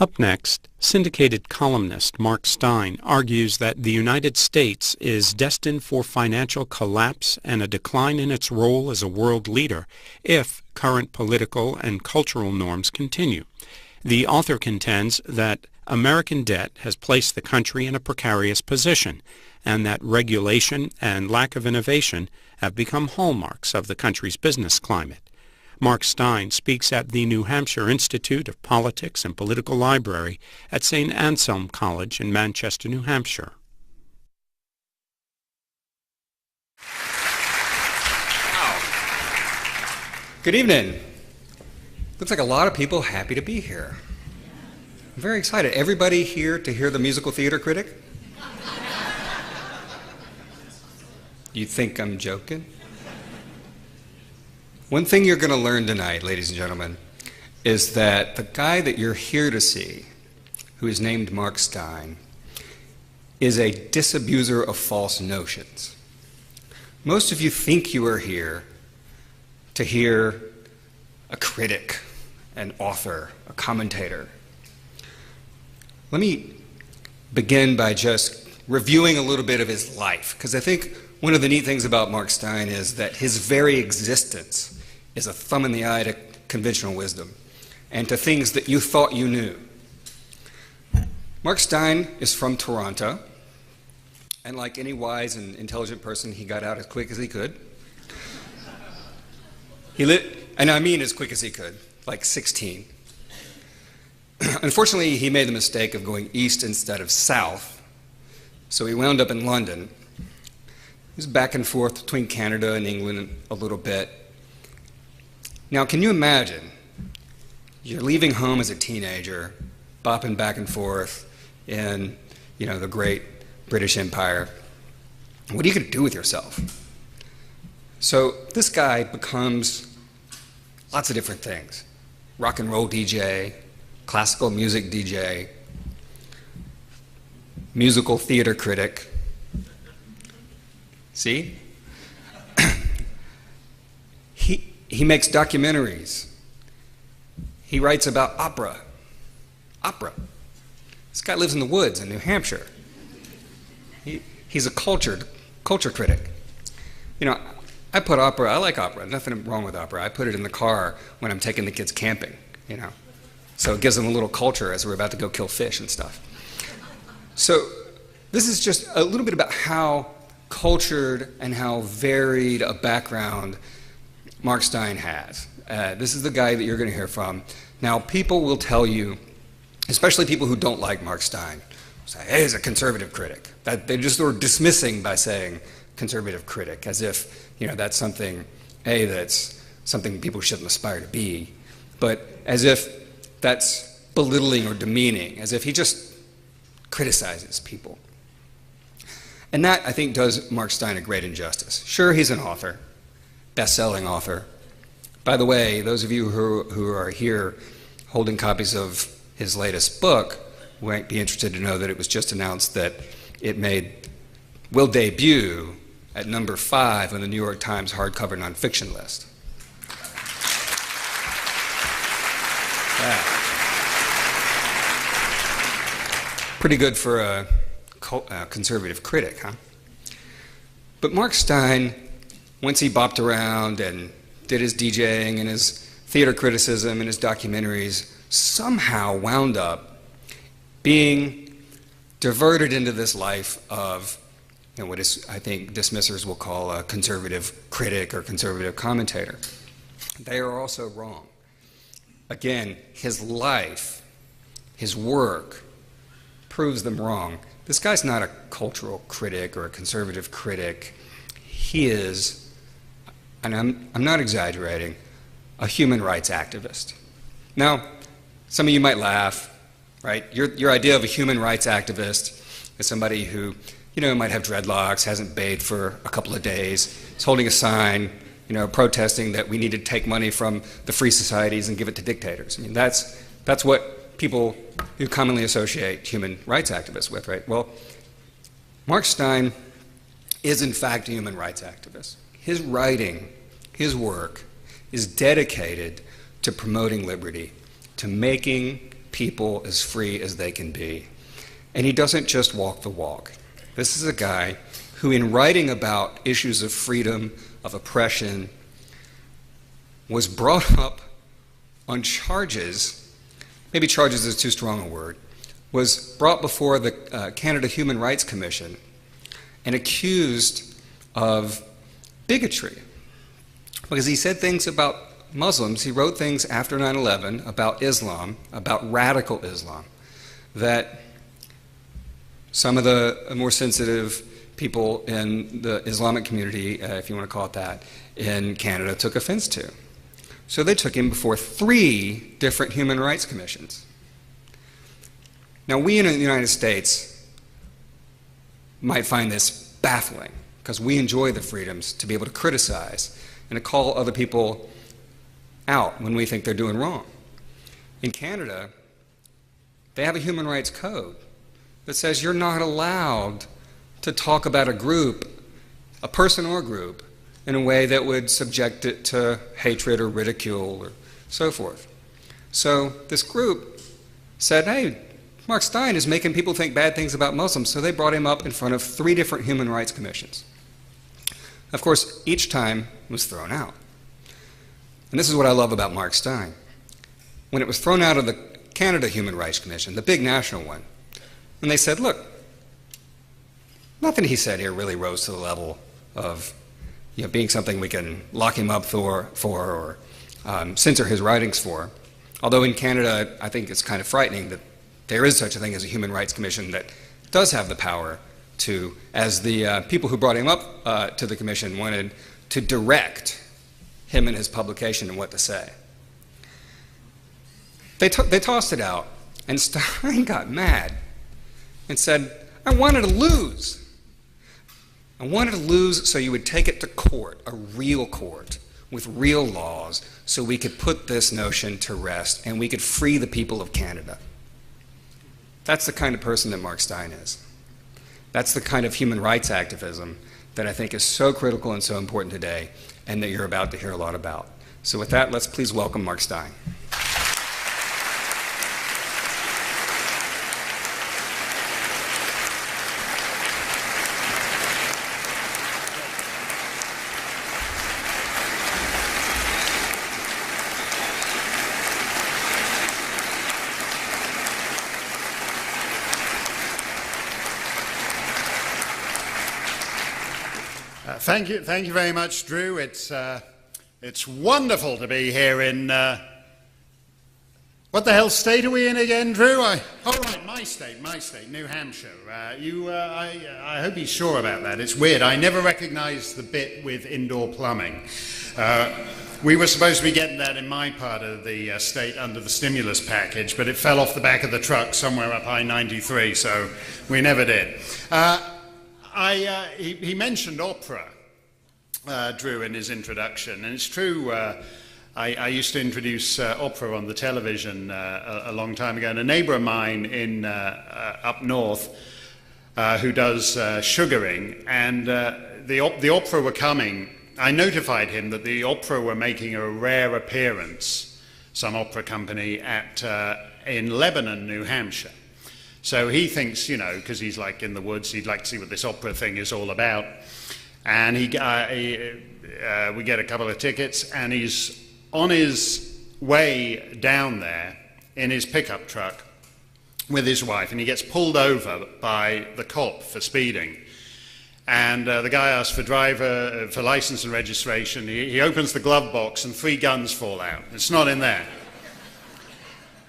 Up next, syndicated columnist Mark Steyn argues that the United States is destined for financial collapse and a decline in its role as a world leader if current political and cultural norms continue. The author contends that American debt has placed the country in a precarious position, and that regulation and lack of innovation have become hallmarks of the country's business climate. Mark Steyn speaks at the New Hampshire Institute of Politics and Political Library at St. Anselm College in Manchester, New Hampshire. Wow. Good evening. Looks like a lot of people happy to be here. I'm very excited. Everybody here to hear the musical theater critic? You think I'm joking? One thing you're going to learn tonight, ladies and gentlemen, is that the guy that you're here to see, who is named Mark Steyn, is a disabuser of false notions. Most of you think you are here to hear a critic, an author, a commentator. Let me begin by just reviewing a little bit of his life, because I think one of the neat things about Mark Steyn is that his very existence is a thumb in the eye to conventional wisdom and to things that you thought you knew. Mark Steyn is from Toronto, and like any wise and intelligent person, he got out as quick as he could. And I mean as quick as he could, like 16. Unfortunately, he made the mistake of going east instead of south, so he wound up in London. He was back and forth between Canada and England a little bit. Now, can you imagine? You're leaving home as a teenager, bopping back and forth in, the great British Empire. What are you going to do with yourself? So this guy becomes lots of different things. Rock and roll DJ, classical music DJ, musical theater critic. See? He makes documentaries. He writes about opera. Opera. This guy lives in the woods in New Hampshire. He's a culture critic. I put opera, I like opera, nothing wrong with opera. I put it in the car when I'm taking the kids camping, So it gives them a little culture as we're about to go kill fish and stuff. So this is just a little bit about how cultured and how varied a background Mark Steyn has. This is the guy that you're going to hear from. Now, people will tell you, especially people who don't like Mark Steyn, say, hey, he's a conservative critic. That they're just sort of dismissing by saying conservative critic, as if, that's something, that's something people shouldn't aspire to be, but as if that's belittling or demeaning, as if he just criticizes people. And that, I think, does Mark Steyn a great injustice. Sure, he's an author, best-selling author. By the way, those of you who are here holding copies of his latest book might be interested to know that it was just announced that it will debut at number 5 on the New York Times hardcover nonfiction list. Yeah. Pretty good for a conservative critic, huh? But Mark Steyn, once he bopped around and did his DJing and his theater criticism and his documentaries, somehow wound up being diverted into this life of what is, I think, dismissers will call a conservative critic or conservative commentator. They are also wrong. Again, his life, his work, proves them wrong. This guy's not a cultural critic or a conservative critic. He is, and I'm not exaggerating, a human rights activist. Now, some of you might laugh, right? Your idea of a human rights activist is somebody who, might have dreadlocks, hasn't bathed for a couple of days, is holding a sign, protesting that we need to take money from the free societies and give it to dictators. I mean, that's what people who commonly associate human rights activists with, right? Well, Mark Steyn is in fact a human rights activist. His writing, his work, is dedicated to promoting liberty, to making people as free as they can be. And he doesn't just walk the walk. This is a guy who, in writing about issues of freedom, of oppression, was brought up on charges, maybe charges is too strong a word, was brought before the Canada Human Rights Commission and accused of bigotry. Because he said things about Muslims, he wrote things after 9/11 about Islam, about radical Islam, that some of the more sensitive people in the Islamic community, if you want to call it that, in Canada took offense to. So they took him before 3 different human rights commissions. Now, we in the United States might find this baffling because we enjoy the freedoms to be able to criticize and to call other people out when we think they're doing wrong. In Canada, they have a human rights code that says you're not allowed to talk about a group, a person or group, in a way that would subject it to hatred or ridicule or so forth. So this group said, hey, Mark Steyn is making people think bad things about Muslims, so they brought him up in front of 3 different human rights commissions. Of course, each time was thrown out. And this is what I love about Mark Steyn. When it was thrown out of the Canada Human Rights Commission, the big national one, and they said, look, nothing he said here really rose to the level of being something we can lock him up for or censor his writings for. Although in Canada, I think it's kind of frightening that there is such a thing as a Human Rights Commission that does have the power to, as the people who brought him up to the commission wanted, to direct him and his publication and what to say. They tossed it out, and Steyn got mad and said, I wanted to lose. I wanted to lose so you would take it to court, a real court, with real laws, so we could put this notion to rest and we could free the people of Canada. That's the kind of person that Mark Steyn is. That's the kind of human rights activism that I think is so critical and so important today, and that you're about to hear a lot about. So with that, let's please welcome Mark Steyn. Thank you very much, Drew. It's wonderful to be here in, what the hell state are we in again, Drew? Oh right, my state, New Hampshire. I hope he's sure about that. It's weird, I never recognized the bit with indoor plumbing. We were supposed to be getting that in my part of the state under the stimulus package, but it fell off the back of the truck somewhere up I-93, so we never did. He mentioned opera, Drew, in his introduction, and it's true. I used to introduce opera on the television a long time ago, and a neighbor of mine in up north who does sugaring, and the opera were coming. I notified him that the opera were making a rare appearance, some opera company, in Lebanon, New Hampshire. So he thinks, because he's like in the woods, he'd like to see what this opera thing is all about. And we get a couple of tickets, and he's on his way down there in his pickup truck with his wife, and he gets pulled over by the cop for speeding. And the guy asks for for license and registration. He opens the glove box, and 3 guns fall out. It's not in there.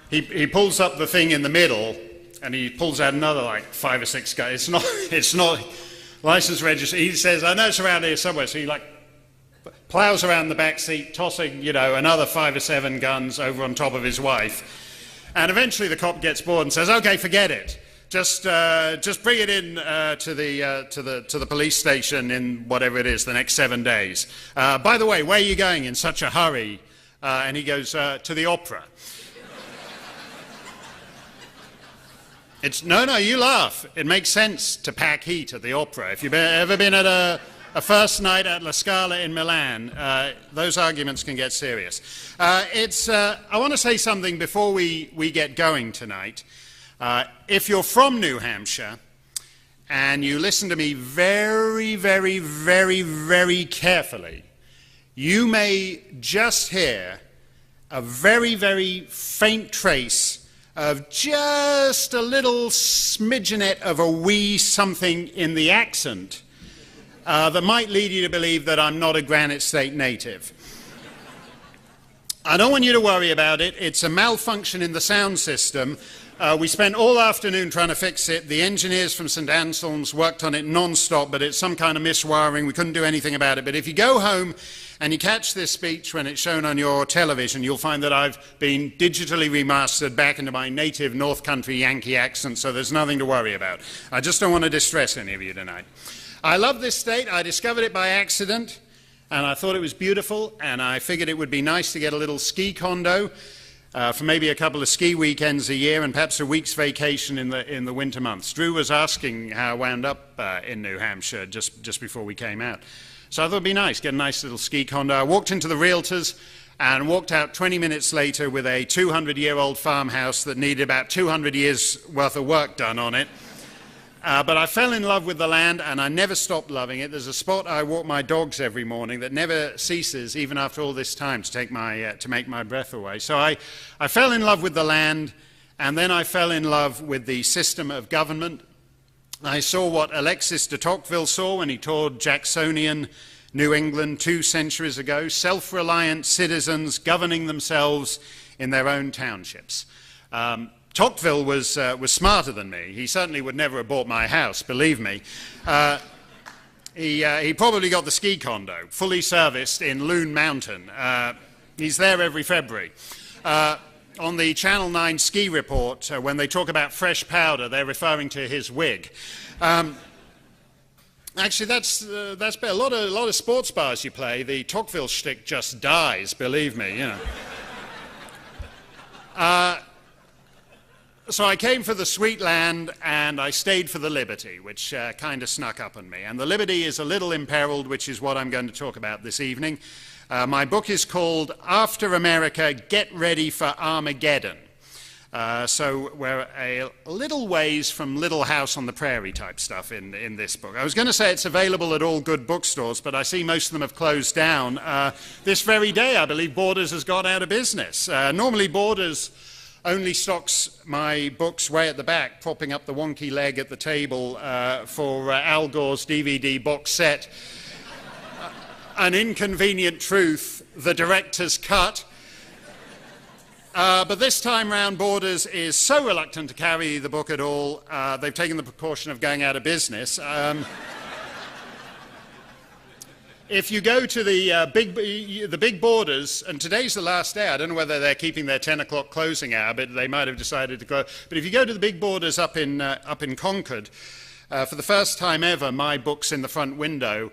He pulls up the thing in the middle, and he pulls out another like 5 or 6 guys. It's not license register. He says, I know it's around here somewhere. So he like plows around the back seat, tossing, another 5 or 7 guns over on top of his wife. And eventually the cop gets bored and says, okay, forget it. Just bring it in to the police station in whatever it is, the next 7 days. By the way, where are you going in such a hurry? And he goes, to the opera. No, you laugh. It makes sense to pack heat at the opera. If you've ever been at a first night at La Scala in Milan, those arguments can get serious. I want to say something before we get going tonight. If you're from New Hampshire, and you listen to me very, very, very, very carefully, you may just hear a very, very faint trace of just a little smidgenet of a wee something in the accent that might lead you to believe that I'm not a Granite State native. I don't want you to worry about it. It's a malfunction in the sound system. We spent all afternoon trying to fix it. The engineers from St. Anselm's worked on it non-stop, but it's some kind of miswiring. We couldn't do anything about it. But if you go home and you catch this speech when it's shown on your television, you'll find that I've been digitally remastered back into my native North Country Yankee accent, so there's nothing to worry about. I just don't want to distress any of you tonight. I love this state. I discovered it by accident, and I thought it was beautiful, and I figured it would be nice to get a little ski condo for maybe a couple of ski weekends a year and perhaps a week's vacation in the winter months. Drew was asking how I wound up in New Hampshire just before we came out. So I thought it'd be nice, get a nice little ski condo. I walked into the realtors and walked out 20 minutes later with a 200-year-old farmhouse that needed about 200 years worth of work done on it. But I fell in love with the land, and I never stopped loving it. There's a spot I walk my dogs every morning that never ceases, even after all this time, to make my breath away. So I fell in love with the land, and then I fell in love with the system of government. I saw what Alexis de Tocqueville saw when he toured Jacksonian New England 2 centuries ago: self-reliant citizens governing themselves in their own townships. Tocqueville was smarter than me. He certainly would never have bought my house, believe me. He probably got the ski condo, fully serviced in Loon Mountain. He's there every February. On the Channel 9 ski report, when they talk about fresh powder, they're referring to his wig. Actually, that's a lot of sports bars you play. The Tocqueville shtick just dies, believe me. You know. So I came for the sweet land, and I stayed for the liberty, which kind of snuck up on me. And the liberty is a little imperiled, which is what I'm going to talk about this evening. My book is called After America, Get Ready for Armageddon. So we're a little ways from Little House on the Prairie type stuff in this book. I was going to say it's available at all good bookstores, but I see most of them have closed down. This very day, I believe Borders has gone out of business. Normally Borders only stocks my books way at the back, propping up the wonky leg at the table for Al Gore's DVD box set, An Inconvenient Truth, The Director's Cut. But this time round, Borders is so reluctant to carry the book at all, they've taken the precaution of going out of business. If you go to the big Borders, and today's the last day, I don't know whether they're keeping their 10 o'clock closing hour, but they might have decided to go. But if you go to the big Borders up in Concord, for the first time ever, my book's in the front window,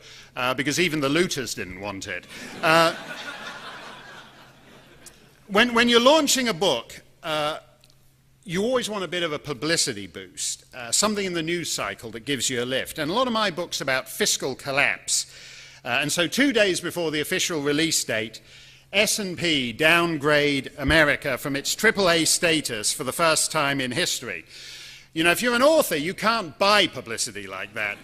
because even the looters didn't want it. When you're launching a book, you always want a bit of a publicity boost, something in the news cycle that gives you a lift. And a lot of my book's about fiscal collapse. And so 2 days before the official release date, S&P downgrade America from its AAA status for the first time in history. You know, if you're an author, you can't buy publicity like that.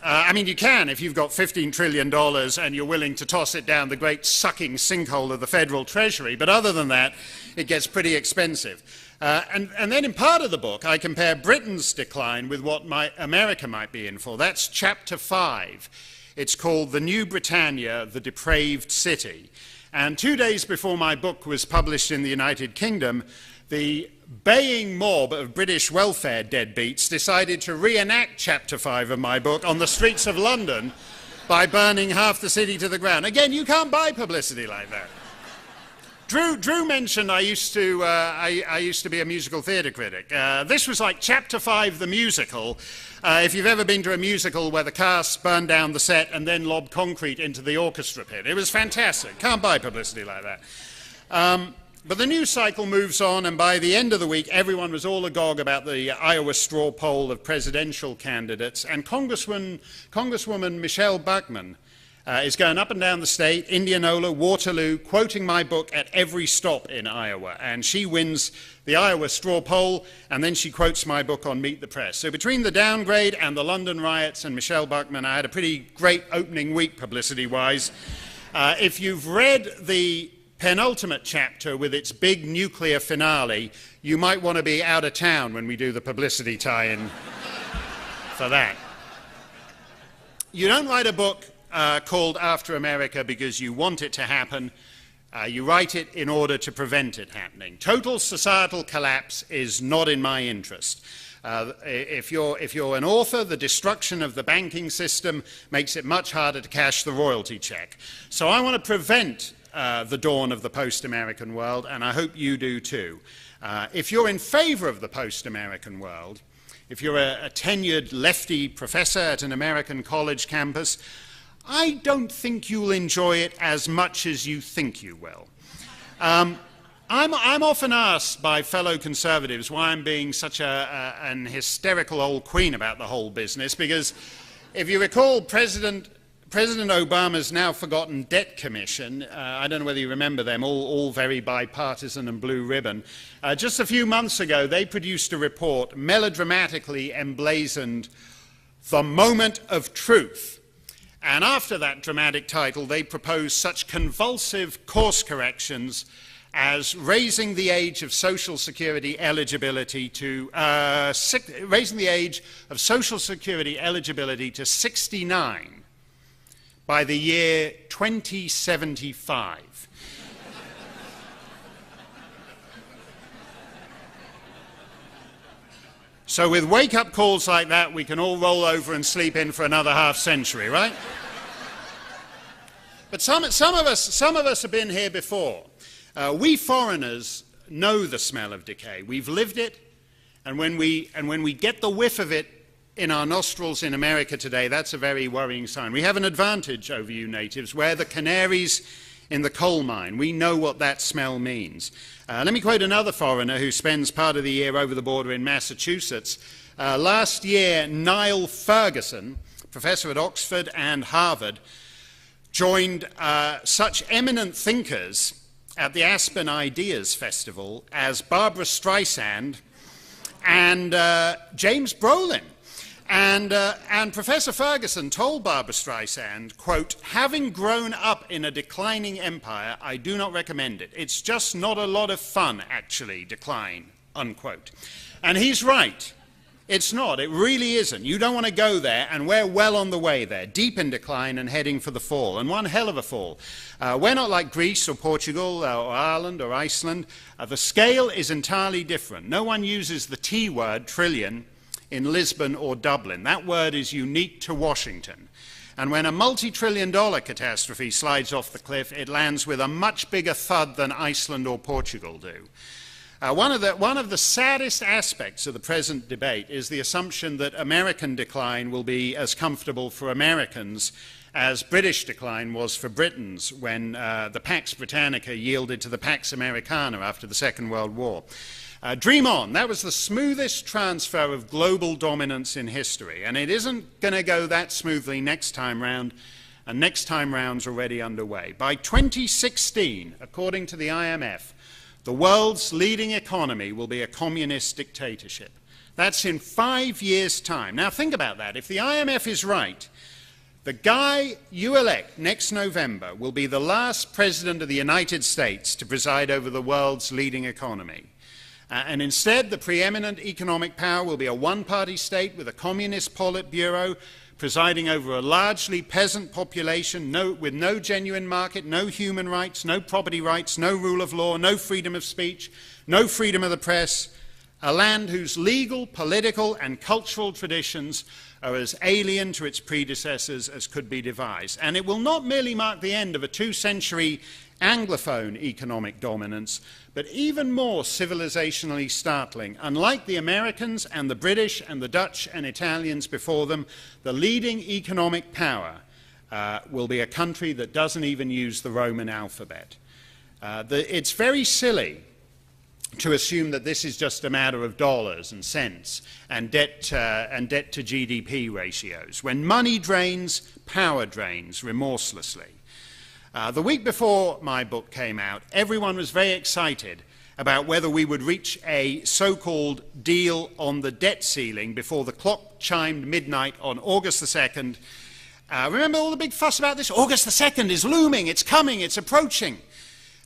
I mean, you can if you've got $15 trillion and you're willing to toss it down the great sucking sinkhole of the Federal Treasury. But other than that, it gets pretty expensive. And then in part of the book, I compare Britain's decline with what America might be in for. That's chapter 5. It's called The New Britannia, the Depraved City. And 2 days before my book was published in the United Kingdom, the baying mob of British welfare deadbeats decided to reenact chapter 5 of my book on the streets of London by burning half the city to the ground. Again, you can't buy publicity like that. Drew mentioned I used to be a musical theatre critic. This was like chapter 5, the musical. If you've ever been to a musical where the cast burned down the set and then lobbed concrete into the orchestra pit. It was fantastic. Can't buy publicity like that. But the news cycle moves on, and by the end of the week, everyone was all agog about the Iowa straw poll of presidential candidates, and Congresswoman Michelle Bachmann is going up and down the state, Indianola, Waterloo, quoting my book at every stop in Iowa, and she wins the Iowa straw poll, and then she quotes my book on Meet the Press. So between the downgrade and the London riots and Michelle Bachmann, I had a pretty great opening week publicity-wise. If you've read the penultimate chapter with its big nuclear finale, you might want to be out of town when we do the publicity tie-in for that. You don't write a book called After America because you want it to happen. You write it in order to prevent it happening. Total societal collapse is not in my interest. If you're an author, the destruction of the banking system makes it much harder to cash the royalty check. So I want to prevent the dawn of the post-American world, and I hope you do too. If you're in favor of the post-American world, if you're a tenured lefty professor at an American college campus, I don't think you'll enjoy it as much as you think you will. I'm often asked by fellow conservatives why I'm being such an hysterical old queen about the whole business, because if you recall President Obama's now forgotten debt commission, I don't know whether you remember them, all very bipartisan and blue ribbon. Just a few months ago, they produced a report melodramatically emblazoned The Moment of Truth. And after that dramatic title, they proposed such convulsive course corrections as raising the age of Social Security eligibility to raising the age of Social Security eligibility to 69 by the year 2075. So with wake-up calls like that, we can all roll over and sleep in for another half century, right? But some of us have been here before. We foreigners know the smell of decay. We've lived it, and when we get the whiff of it in our nostrils in America today, that's a very worrying sign. We have an advantage over you natives. We're the canaries in the coal mine. We know what that smell means. Let me quote another foreigner who spends part of the year over the border in Massachusetts. Last year, Niall Ferguson, professor at Oxford and Harvard, joined such eminent thinkers at the Aspen Ideas Festival as Barbara Streisand and James Brolin. And Professor Ferguson told Barbara Streisand, quote, "Having grown up in a declining empire, I do not recommend it. It's just not a lot of fun, actually, decline," unquote. And he's right. It's not. It really isn't. You don't want to go there, and we're well on the way there, deep in decline and heading for the fall, and one hell of a fall. We're not like Greece or Portugal or Ireland or Iceland. The scale is entirely different. No one uses the T word, trillion, in Lisbon or Dublin. That word is unique to Washington. And when a multi-trillion-dollar catastrophe slides off the cliff, it lands with a much bigger thud than Iceland or Portugal do. One of the saddest aspects of the present debate is the assumption that American decline will be as comfortable for Americans as British decline was for Britons when the Pax Britannica yielded to the Pax Americana after the Second World War. Dream on. That was the smoothest transfer of global dominance in history, and it isn't going to go that smoothly next time round, and next time round's already underway. By 2016, according to the IMF, the world's leading economy will be a communist dictatorship. That's in 5 years' time. Now think about that. If the IMF is right, the guy you elect next November will be the last president of the United States to preside over the world's leading economy. And instead, the preeminent economic power will be a one-party state with a communist Politburo presiding over a largely peasant population with no genuine market, no human rights, no property rights, no rule of law, no freedom of speech, no freedom of the press, a land whose legal, political, and cultural traditions are as alien to its predecessors as could be devised. And it will not merely mark the end of a 2-century Anglophone economic dominance, but even more civilizationally startling. Unlike the Americans and the British and the Dutch and Italians before them, the leading economic power will be a country that doesn't even use the Roman alphabet. It's very silly to assume that this is just a matter of dollars and cents and debt to GDP ratios. When money drains, power drains remorselessly. The week before my book came out, everyone was very excited about whether we would reach a so-called deal on the debt ceiling before the clock chimed midnight on August the 2nd. Remember all the big fuss about this? August the 2nd is looming, it's coming, it's approaching.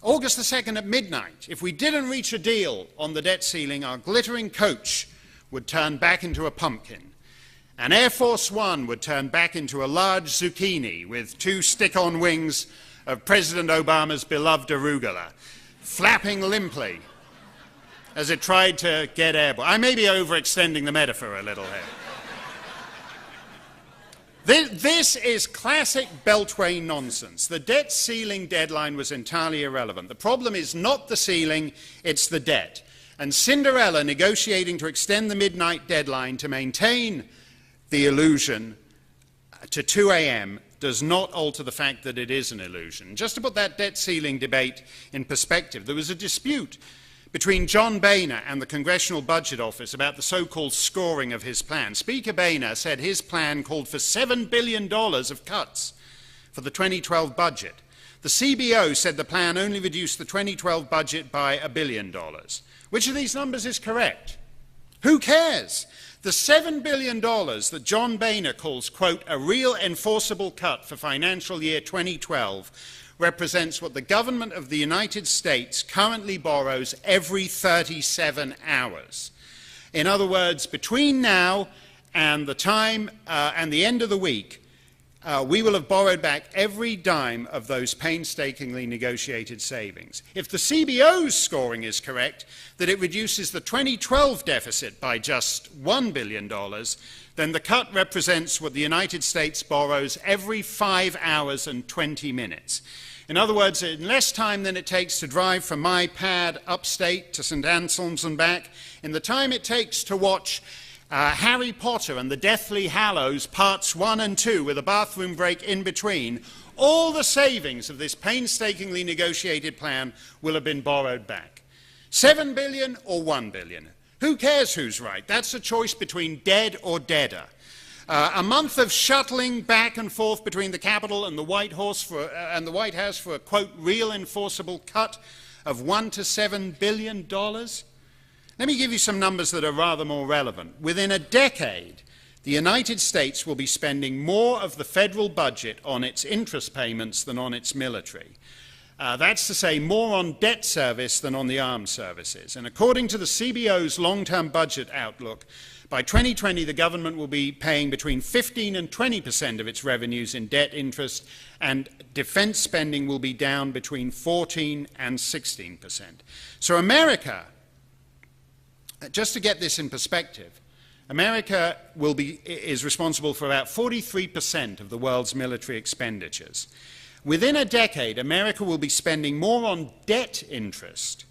August the 2nd at midnight. If we didn't reach a deal on the debt ceiling, our glittering coach would turn back into a pumpkin. And Air Force One would turn back into a large zucchini with 2 stick-on wings of President Obama's beloved arugula, flapping limply as it tried to get airborne. I may be overextending the metaphor a little here. This is classic Beltway nonsense. The debt ceiling deadline was entirely irrelevant. The problem is not the ceiling, it's the debt. And Cinderella negotiating to extend the midnight deadline to maintain the illusion to 2 a.m. does not alter the fact that it is an illusion. Just to put that debt ceiling debate in perspective, there was a dispute between John Boehner and the Congressional Budget Office about the so-called scoring of his plan. Speaker Boehner said his plan called for $7 billion of cuts for the 2012 budget. The CBO said the plan only reduced the 2012 budget by $1 billion. Which of these numbers is correct? Who cares? The $7 billion that John Boehner calls, quote, a real enforceable cut for financial year 2012 represents what the government of the United States currently borrows every 37 hours. In other words, between now and the time and the end of the week, we will have borrowed back every dime of those painstakingly negotiated savings. If the CBO's scoring is correct, that it reduces the 2012 deficit by just $1 billion, then the cut represents what the United States borrows every 5 hours and 20 minutes. In other words, in less time than it takes to drive from my pad upstate to St. Anselm's and back, in the time it takes to watch Harry Potter and the Deathly Hallows Parts 1 and 2 with a bathroom break in between, all the savings of this painstakingly negotiated plan will have been borrowed back. 7 billion or 1 billion? Who cares who's right? That's a choice between dead or deader. A month of shuttling back and forth between the Capitol and the White House for a, quote, real enforceable cut of $1 to $7 billion? Let me give you some numbers that are rather more relevant. Within a decade, the United States will be spending more of the federal budget on its interest payments than on its military. That's to say, more on debt service than on the armed services. And according to the CBO's long-term budget outlook, by 2020, the government will be paying between 15% and 20% of its revenues in debt interest, and defense spending will be down between 14% and 16%. So America, just to get this in perspective, America is responsible for about 43% of the world's military expenditures. Within a decade, America will be spending more on debt interest.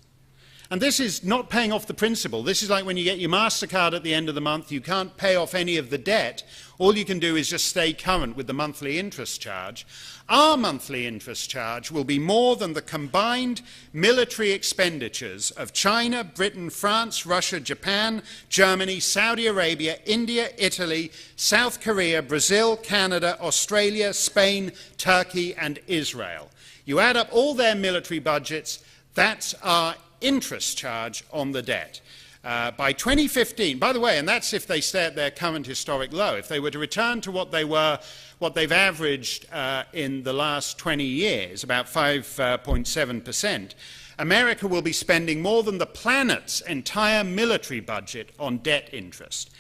And this is not paying off the principal. This is like when you get your MasterCard at the end of the month, you can't pay off any of the debt. All you can do is just stay current with the monthly interest charge. Our monthly interest charge will be more than the combined military expenditures of China, Britain, France, Russia, Japan, Germany, Saudi Arabia, India, Italy, South Korea, Brazil, Canada, Australia, Spain, Turkey, and Israel. You add up all their military budgets, that's our interest charge on the debt. By 2015, by the way, and that's if they stay at their current historic low, if they were to return to what they've averaged in the last 20 years, about 5.7%, America will be spending more than the planet's entire military budget on debt interest.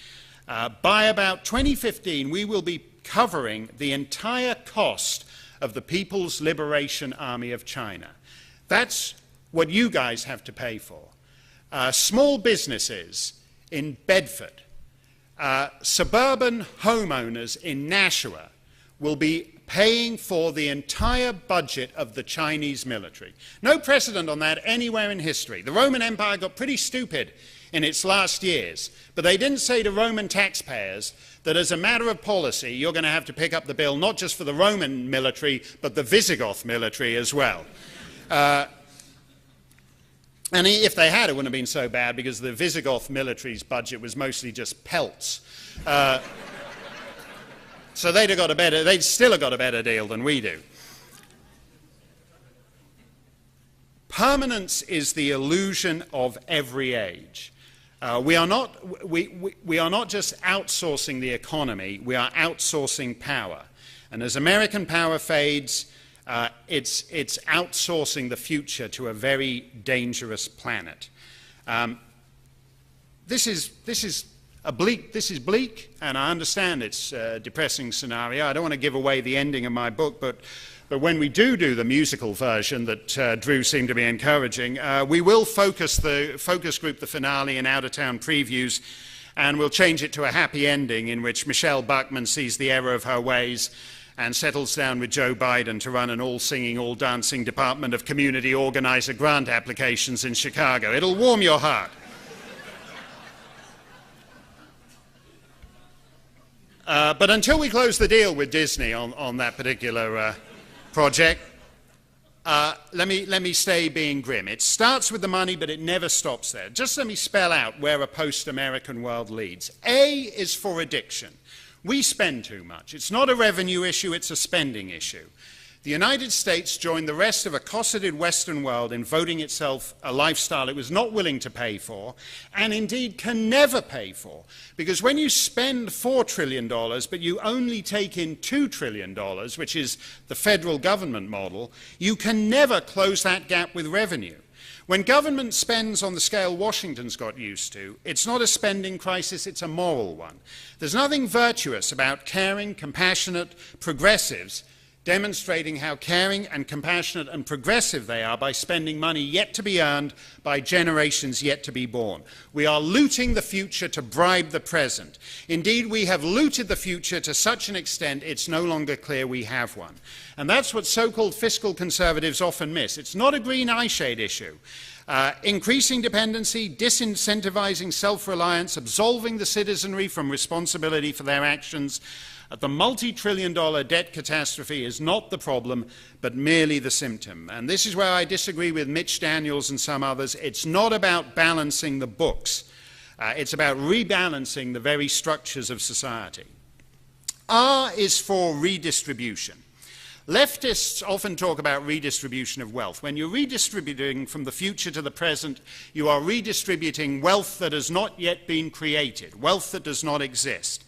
By about 2015, we will be covering the entire cost of the People's Liberation Army of China. That's what you guys have to pay for. Small businesses in Bedford, suburban homeowners in Nashua will be paying for the entire budget of the Chinese military. No precedent on that anywhere in history. The Roman Empire got pretty stupid in its last years, but they didn't say to Roman taxpayers that as a matter of policy, you're going to have to pick up the bill not just for the Roman military, but the Visigoth military as well. And if they had, it wouldn't have been so bad because the Visigoth military's budget was mostly just pelts. So they'd still have got a better deal than we do. Permanence is the illusion of every age. We are not just outsourcing the economy, we are outsourcing power. And as American power fades, it's outsourcing the future to a very dangerous planet. This is bleak, and I understand it's a depressing scenario. I don't want to give away the ending of my book, but when we do the musical version that Drew seemed to be encouraging, we will focus group the finale in out-of-town previews, and we'll change it to a happy ending in which Michelle Bachmann sees the error of her ways and settles down with Joe Biden to run an all-singing, all-dancing Department of Community Organizer grant applications in Chicago. It'll warm your heart. But until we close the deal with Disney on that particular project, let me stay being grim. It starts with the money, but it never stops there. Just let me spell out where a post-American world leads. A is for addiction. We spend too much. It's not a revenue issue, it's a spending issue. The United States joined the rest of a cosseted Western world in voting itself a lifestyle it was not willing to pay for, and indeed can never pay for. Because when you spend $4 trillion, but you only take in $2 trillion, which is the federal government model, you can never close that gap with revenue. When government spends on the scale Washington's got used to, it's not a spending crisis, it's a moral one. There's nothing virtuous about caring, compassionate progressives demonstrating how caring and compassionate and progressive they are by spending money yet to be earned by generations yet to be born. We are looting the future to bribe the present. Indeed, we have looted the future to such an extent it's no longer clear we have one. And that's what so-called fiscal conservatives often miss. It's not a green eyeshade issue. Increasing dependency, disincentivizing self-reliance, absolving the citizenry from responsibility for their actions, the multi-trillion-dollar debt catastrophe is not the problem, but merely the symptom. And this is where I disagree with Mitch Daniels and some others. It's not about balancing the books. It's about rebalancing the very structures of society. R is for redistribution. Leftists often talk about redistribution of wealth. When you're redistributing from the future to the present, you are redistributing wealth that has not yet been created, wealth that does not exist.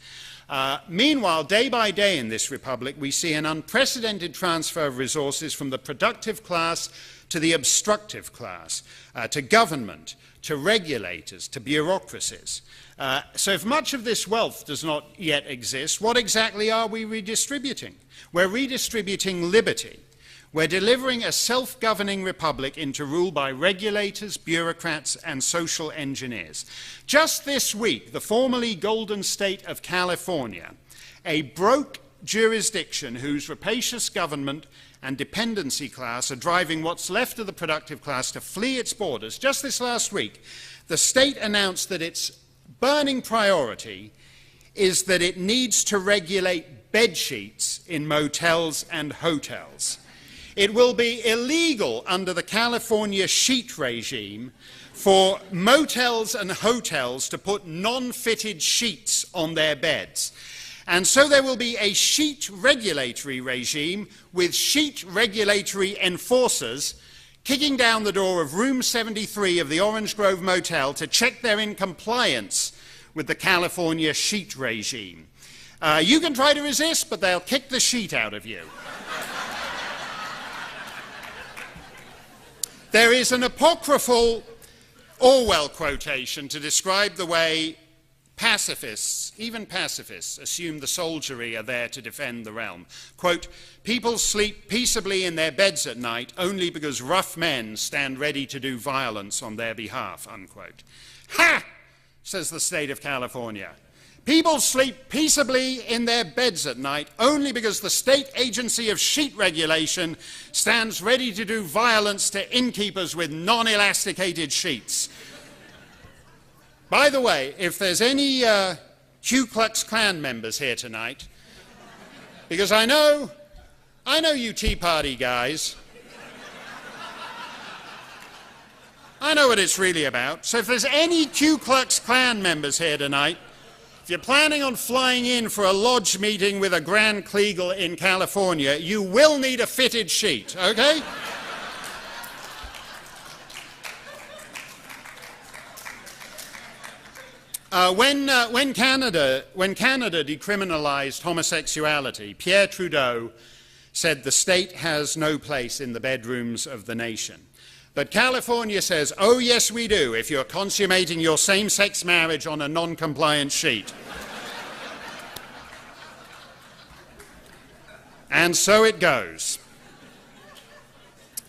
Meanwhile, day by day in this republic, we see an unprecedented transfer of resources from the productive class to the obstructive class, to government, to regulators, to bureaucracies. So if much of this wealth does not yet exist, what exactly are we redistributing? We're redistributing liberty. We're delivering a self-governing republic into rule by regulators, bureaucrats, and social engineers. Just this week, the formerly golden state of California, a broke jurisdiction whose rapacious government and dependency class are driving what's left of the productive class to flee its borders. Just this last week, the state announced that its burning priority is that it needs to regulate bed sheets in motels and hotels. It will be illegal under the California sheet regime for motels and hotels to put non-fitted sheets on their beds. And so there will be a sheet regulatory regime with sheet regulatory enforcers kicking down the door of room 73 of the Orange Grove Motel to check they're in compliance with the California sheet regime. You can try to resist, but they'll kick the sheet out of you. There is an apocryphal Orwell quotation to describe the way pacifists, even pacifists, assume the soldiery are there to defend the realm. Quote, "People sleep peaceably in their beds at night only because rough men stand ready to do violence on their behalf," unquote. Ha! Says the state of California. People sleep peaceably in their beds at night only because the state agency of sheet regulation stands ready to do violence to innkeepers with non-elasticated sheets. By the way, if there's any Ku Klux Klan members here tonight, because I know you Tea Party guys, I know what it's really about. So if there's any Ku Klux Klan members here tonight, if you're planning on flying in for a lodge meeting with a Grand Kleagle in California, you will need a fitted sheet, okay? When Canada decriminalized homosexuality, Pierre Trudeau said the state has no place in the bedrooms of the nation. But California says, oh yes we do, if you're consummating your same-sex marriage on a non-compliant sheet. And so it goes.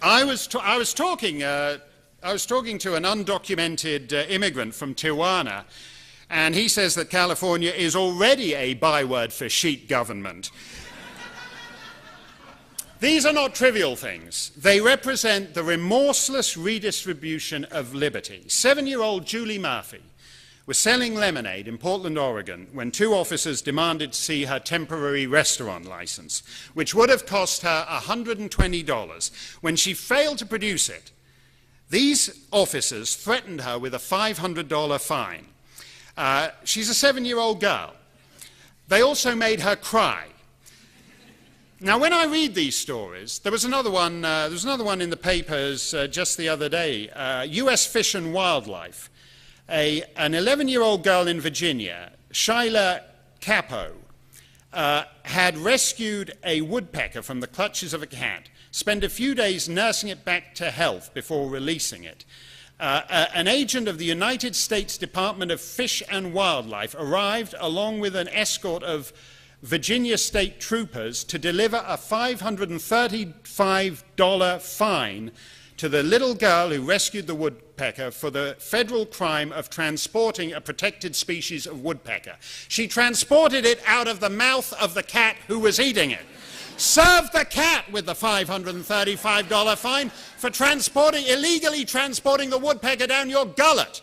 I was talking to an undocumented immigrant from Tijuana, and he says that California is already a byword for sheet government. These are not trivial things. They represent the remorseless redistribution of liberty. 7-year-old Julie Murphy was selling lemonade in Portland, Oregon, when 2 officers demanded to see her temporary restaurant license, which would have cost her $120. When she failed to produce it, these officers threatened her with a $500 fine. She's a 7-year-old girl. They also made her cry. Now, when I read these stories, there was another one in the papers just the other day. U.S. Fish and Wildlife, an 11-year-old girl in Virginia, Shyla Capo, had rescued a woodpecker from the clutches of a cat, spent a few days nursing it back to health before releasing it. An agent of the United States Department of Fish and Wildlife arrived along with an escort of Virginia state troopers to deliver a $535 fine to the little girl who rescued the woodpecker for the federal crime of transporting a protected species of woodpecker. She transported it out of the mouth of the cat who was eating it. Serve the cat with the $535 fine for illegally transporting the woodpecker down your gullet.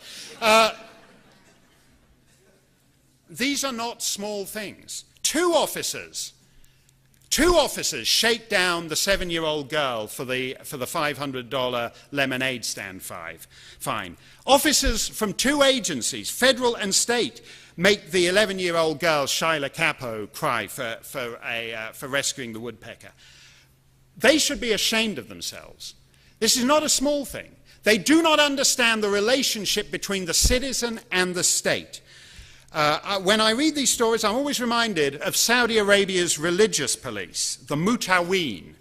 These are not small things. Two officers shake down the 7-year-old girl for the $500 lemonade stand fine. Officers from 2 agencies, federal and state, make the 11-year-old girl, Shyla Capo, cry for rescuing the woodpecker. They should be ashamed of themselves. This is not a small thing. They do not understand the relationship between the citizen and the state. When I read these stories, I'm always reminded of Saudi Arabia's religious police, the Mutaween,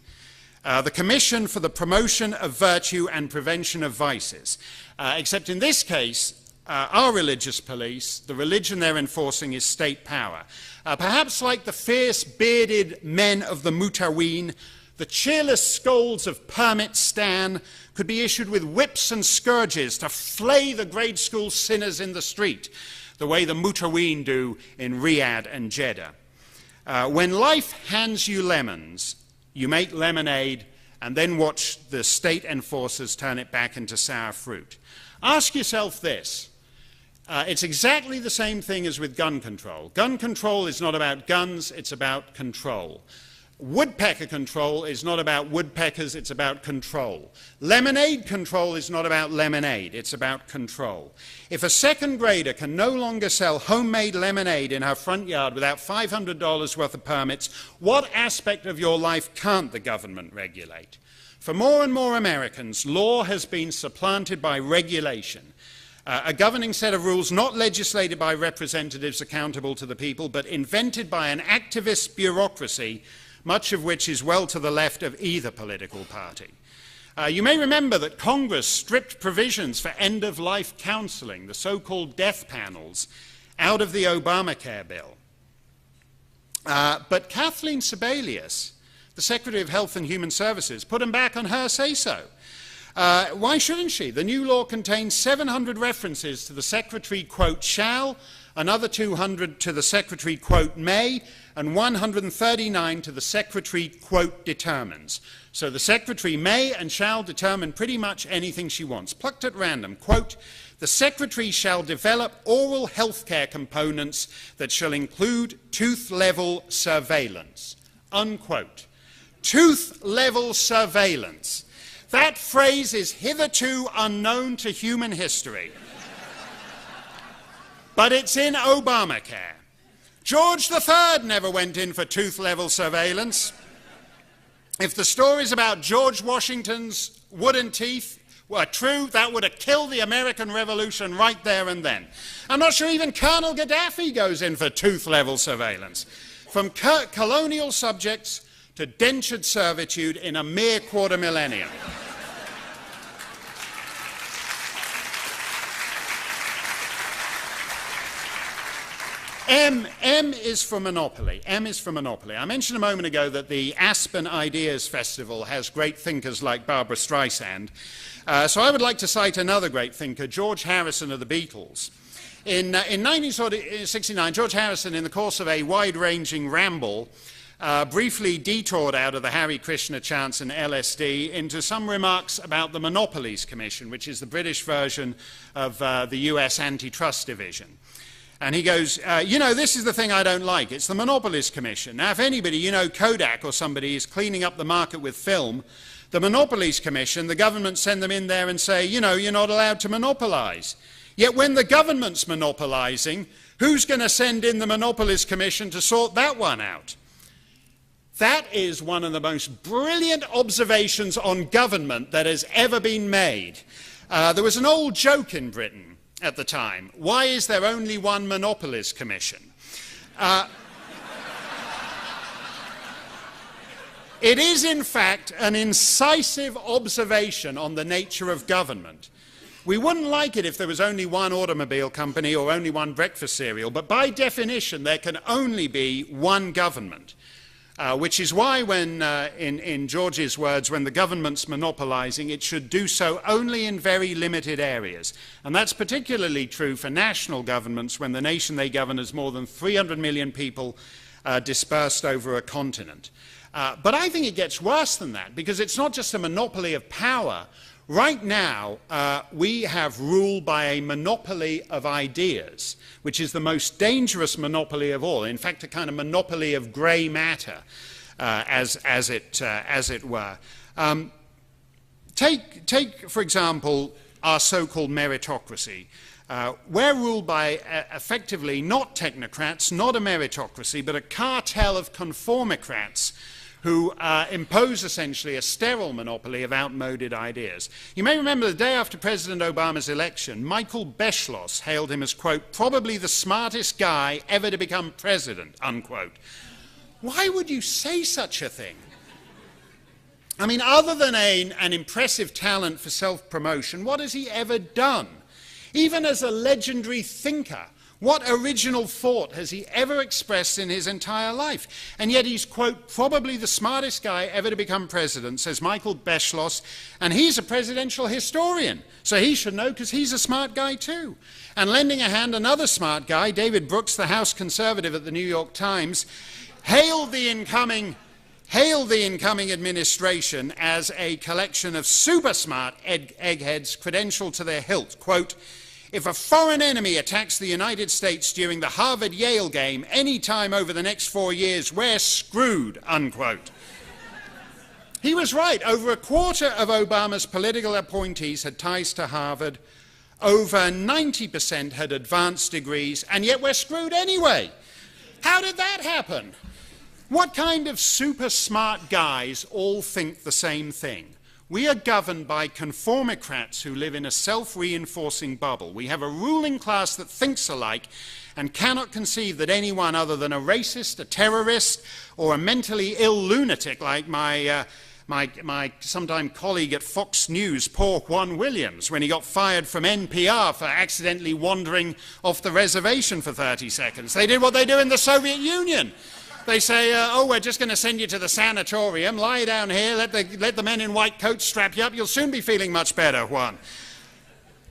the Commission for the Promotion of Virtue and Prevention of Vices. Except in this case, our religious police, the religion they're enforcing is state power. Perhaps like the fierce, bearded men of the Mutaween, the cheerless scolds of Permit Stan could be issued with whips and scourges to flay the grade school sinners in the street, the way the Mutaween do in Riyadh and Jeddah. When life hands you lemons, you make lemonade and then watch the state enforcers turn it back into sour fruit. Ask yourself this. It's exactly the same thing as with gun control. Gun control is not about guns, it's about control. Woodpecker control is not about woodpeckers, it's about control. Lemonade control is not about lemonade, it's about control. If a second grader can no longer sell homemade lemonade in her front yard without $500 worth of permits, what aspect of your life can't the government regulate? For more and more Americans, law has been supplanted by regulation. A governing set of rules not legislated by representatives accountable to the people, but invented by an activist bureaucracy, much of which is well to the left of either political party. You may remember that Congress stripped provisions for end-of-life counseling, the so-called death panels, out of the Obamacare bill. But Kathleen Sebelius, the Secretary of Health and Human Services, put them back on her say-so. Why shouldn't she? The new law contains 700 references to the Secretary, quote, shall, another 200 to the Secretary, quote, may, and 139 to the Secretary, quote, determines. So the Secretary may and shall determine pretty much anything she wants. Plucked at random, quote, the Secretary shall develop oral health care components that shall include tooth-level surveillance, unquote. Tooth-level surveillance. That phrase is hitherto unknown to human history. But it's in Obamacare. George III never went in for tooth-level surveillance. If the stories about George Washington's wooden teeth were true, that would have killed the American Revolution right there and then. I'm not sure even Colonel Gaddafi goes in for tooth-level surveillance. From colonial subjects to dentured servitude in a mere quarter millennium. M is for monopoly. M is for monopoly. I mentioned a moment ago that the Aspen Ideas Festival has great thinkers like Barbra Streisand. So I would like to cite another great thinker, George Harrison of the Beatles. In 1969, George Harrison, in the course of a wide-ranging ramble, briefly detoured out of the Hare Krishna chants and LSD into some remarks about the Monopolies Commission, which is the British version of the US Antitrust Division. And he goes, you know, this is the thing I don't like. It's the Monopolies Commission. Now, if anybody, you know, Kodak or somebody is cleaning up the market with film, the Monopolies Commission, the government send them in there and say, you know, you're not allowed to monopolize. Yet when the government's monopolizing, who's going to send in the Monopolies Commission to sort that one out? That is one of the most brilliant observations on government that has ever been made. There was an old joke in Britain at the time. Why is there only one Monopolies Commission? It is, in fact, an incisive observation on the nature of government. We wouldn't like it if there was only one automobile company or only one breakfast cereal, but by definition there can only be one government. Which is why when, in George's words, when the government's monopolizing, it should do so only in very limited areas. And that's particularly true for national governments when the nation they govern has more than 300 million people dispersed over a continent. But I think it gets worse than that, because it's not just a monopoly of power. Right now, we have rule by a monopoly of ideas, which is the most dangerous monopoly of all. In fact, a kind of monopoly of grey matter, as it were. Take, for example, our so-called meritocracy. We're ruled by, effectively, not technocrats, not a meritocracy, but a cartel of conformicrats who impose essentially a sterile monopoly of outmoded ideas. You may remember the day after President Obama's election, Michael Beschloss hailed him as, quote, probably the smartest guy ever to become president, unquote. Why would you say such a thing? I mean, other than an impressive talent for self-promotion, what has he ever done? Even as a legendary thinker, what original thought has he ever expressed in his entire life? And yet he's, quote, probably the smartest guy ever to become president, says Michael Beschloss, and he's a presidential historian, so he should know because he's a smart guy too. And lending a hand, another smart guy, David Brooks, the House conservative at the New York Times, hailed the incoming administration as a collection of super smart eggheads credentialed to their hilt, quote, if a foreign enemy attacks the United States during the Harvard-Yale game any time over the next 4 years, we're screwed, unquote. He was right. Over a quarter of Obama's political appointees had ties to Harvard. Over 90% had advanced degrees, and yet we're screwed anyway. How did that happen? What kind of super smart guys all think the same thing? We are governed by conformicrats who live in a self-reinforcing bubble. We have a ruling class that thinks alike and cannot conceive that anyone other than a racist, a terrorist, or a mentally ill lunatic like my sometime colleague at Fox News, poor Juan Williams, when he got fired from NPR for accidentally wandering off the reservation for 30 seconds. They did what they do in the Soviet Union. They say, oh, we're just going to send you to the sanatorium, lie down here, let the men in white coats strap you up, you'll soon be feeling much better, Juan.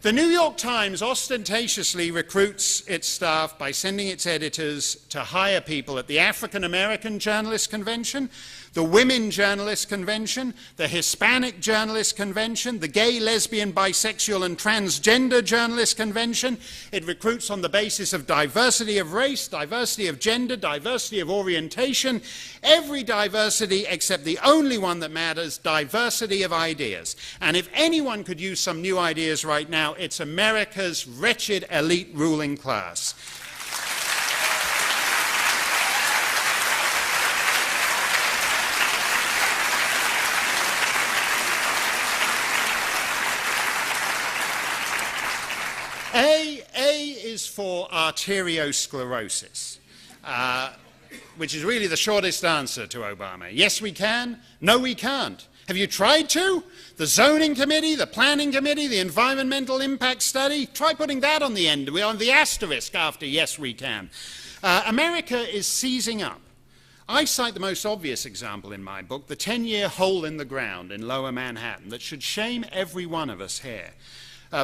The New York Times ostentatiously recruits its staff by sending its editors to hire people at the African American Journalists Convention, the Women Journalists Convention, the Hispanic Journalists Convention, the Gay, Lesbian, Bisexual and Transgender Journalists Convention. It recruits on the basis of diversity of race, diversity of gender, diversity of orientation, every diversity except the only one that matters, diversity of ideas. And if anyone could use some new ideas right now, it's America's wretched elite ruling class. A is for arteriosclerosis, which is really the shortest answer to Obama. Yes, we can. No, we can't. Have you tried to? The zoning committee, the planning committee, the environmental impact study, try putting that on the end, on the asterisk after yes, we can. America is seizing up. I cite the most obvious example in my book, the 10-year hole in the ground in Lower Manhattan that should shame every one of us here.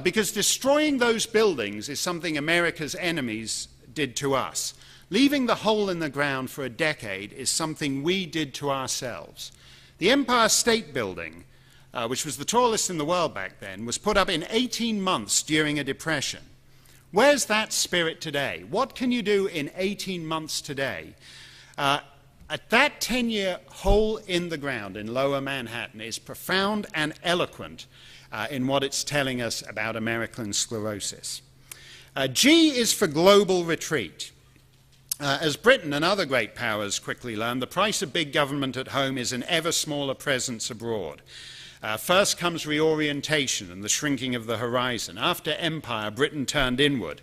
Because destroying those buildings is something America's enemies did to us. Leaving the hole in the ground for a decade is something we did to ourselves. The Empire State Building, which was the tallest in the world back then, was put up in 18 months during a depression. Where's that spirit today? What can you do in 18 months today? At that 10-year hole in the ground in Lower Manhattan is profound and eloquent in what it's telling us about American sclerosis. G is for global retreat. As Britain and other great powers quickly learned, the price of big government at home is an ever smaller presence abroad. First comes reorientation and the shrinking of the horizon. After empire, Britain turned inward.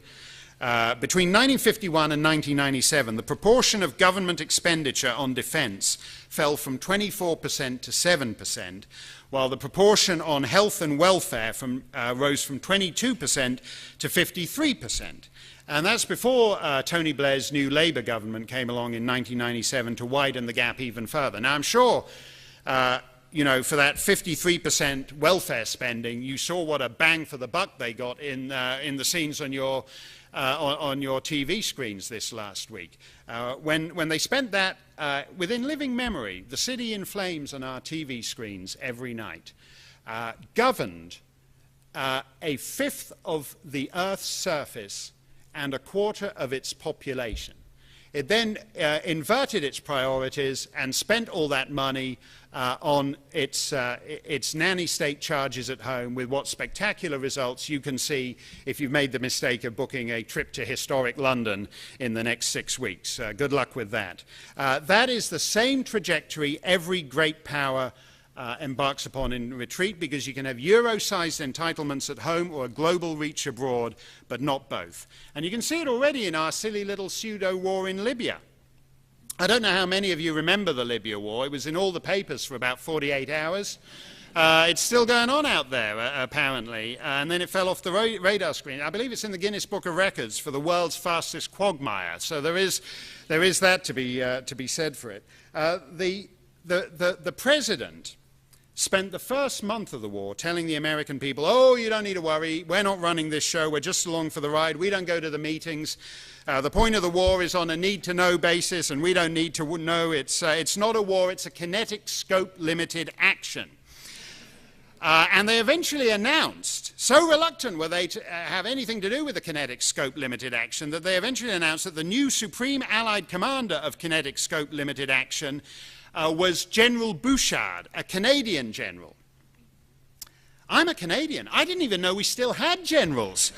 Between 1951 and 1997, the proportion of government expenditure on defense fell from 24% to 7%, while the proportion on health and welfare rose from 22% to 53%. And that's before Tony Blair's new Labour government came along in 1997 to widen the gap even further. Now, I'm sure, you know, for that 53% welfare spending, you saw what a bang for the buck they got in the scenes on your TV screens this last week. When they spent that, within living memory, the city in flames on our TV screens every night, governed a fifth of the Earth's surface and a quarter of its population. It then inverted its priorities and spent all that money on its nanny state charges at home, with what spectacular results you can see if you've made the mistake of booking a trip to historic London in the next 6 weeks. Good luck with that. That is the same trajectory every great power embarks upon in retreat, because you can have Euro-sized entitlements at home or a global reach abroad, but not both. And you can see it already in our silly little pseudo-war in Libya. I don't know how many of you remember the Libya war. It was in all the papers for about 48 hours. It's still going on out there, apparently, and then it fell off the radar screen. I believe it's in the Guinness Book of Records for the world's fastest quagmire, so there is that to be said for it. The president spent the first month of the war telling the American people, oh, you don't need to worry, we're not running this show, we're just along for the ride, we don't go to the meetings, the point of the war is on a need-to-know basis, and we don't need to know, it's not a war, it's a kinetic scope limited action. And they eventually announced, so reluctant were they to have anything to do with the kinetic scope limited action, that they eventually announced that the new Supreme Allied Commander of kinetic scope limited action was General Bouchard, a Canadian general. I'm a Canadian. I didn't even know we still had generals.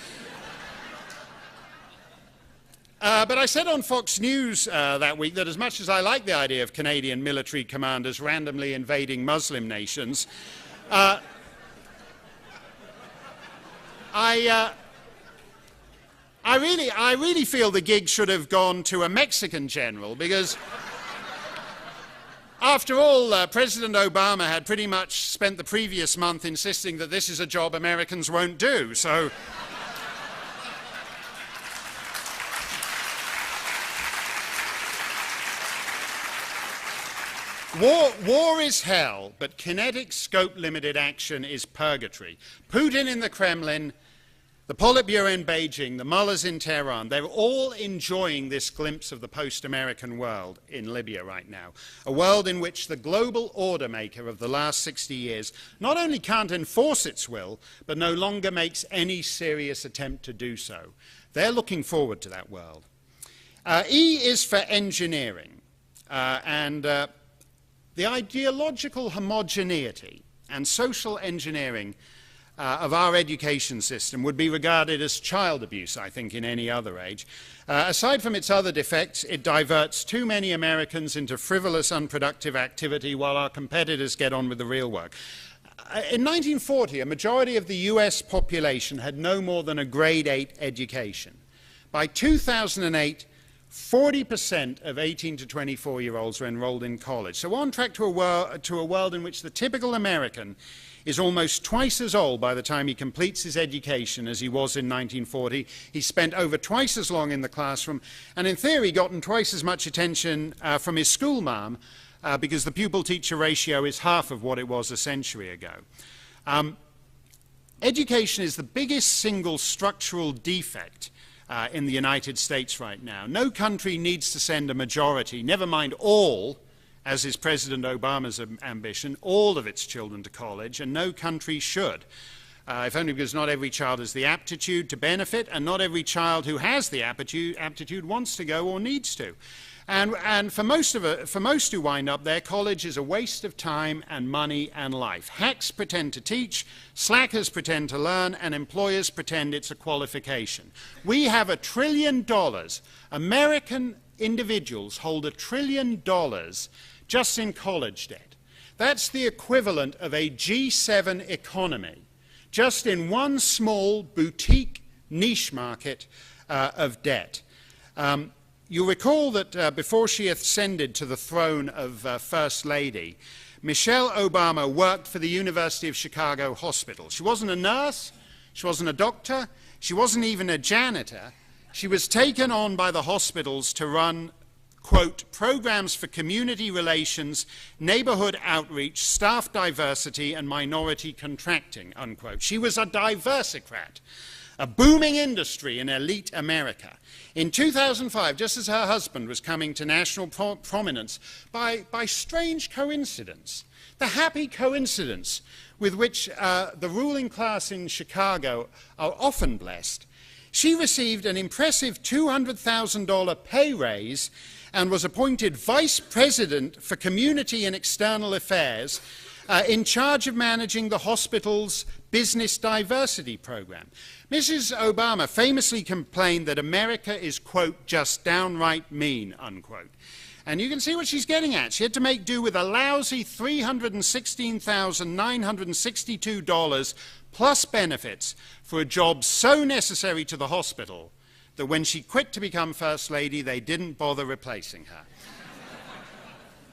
But I said on Fox News that week that as much as I like the idea of Canadian military commanders randomly invading Muslim nations, I really feel the gig should have gone to a Mexican general, because after all, President Obama had pretty much spent the previous month insisting that this is a job Americans won't do, so war is hell, but kinetic scope limited action is purgatory. Putin in the Kremlin The Politburo in Beijing, the mullahs in Tehran, they're all enjoying this glimpse of the post-American world in Libya right now. A world in which the global order maker of the last 60 years not only can't enforce its will, but no longer makes any serious attempt to do so. They're looking forward to that world. E is for engineering, the ideological homogeneity and social engineering of our education system would be regarded as child abuse, I think, in any other age. Aside from its other defects, it diverts too many Americans into frivolous, unproductive activity while our competitors get on with the real work. In 1940, a majority of the US population had no more than a grade 8 education. By 2008, 40% of 18 to 24-year-olds were enrolled in college. So we're on track to a world in which the typical American is almost twice as old by the time he completes his education as he was in 1940. He spent over twice as long in the classroom, and in theory gotten twice as much attention from his school mom because the pupil-teacher ratio is half of what it was a century ago. Education is the biggest single structural defect in the United States right now. No country needs to send a majority, never mind all, as is President Obama's ambition, all of its children to college, and no country should. If only because not every child has the aptitude to benefit, and not every child who has the aptitude wants to go or needs to. And for most who wind up there, college is a waste of time and money and life. Hacks pretend to teach, slackers pretend to learn, and employers pretend it's a qualification. We have $1 trillion. American individuals hold $1 trillion just in college debt. That's the equivalent of a G7 economy, just in one small boutique niche market of debt. You'll recall that before she ascended to the throne of First Lady, Michelle Obama worked for the University of Chicago Hospital. She wasn't a nurse, she wasn't a doctor, she wasn't even a janitor. She was taken on by the hospitals to run, quote, programs for community relations, neighborhood outreach, staff diversity, and minority contracting, unquote. She was a diversicrat, a booming industry in elite America. In 2005, just as her husband was coming to national prominence, by strange coincidence, the happy coincidence with which the ruling class in Chicago are often blessed, she received an impressive $200,000 pay raise and was appointed Vice President for Community and External Affairs in charge of managing the hospital's business diversity program. Mrs. Obama famously complained that America is, quote, just downright mean, unquote. And you can see what she's getting at. She had to make do with a lousy $316,962 plus benefits for a job so necessary to the hospital that when she quit to become First Lady, they didn't bother replacing her.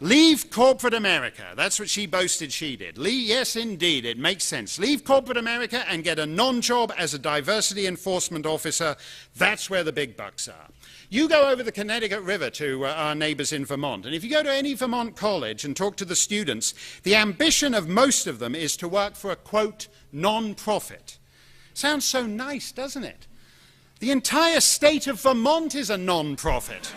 Leave corporate America. That's what she boasted she did. Yes, indeed, it makes sense. Leave corporate America and get a non-job as a diversity enforcement officer. That's where the big bucks are. You go over the Connecticut River to our neighbors in Vermont, and if you go to any Vermont college and talk to the students, the ambition of most of them is to work for a, quote, non-profit. Sounds so nice, doesn't it? The entire state of Vermont is a non-profit.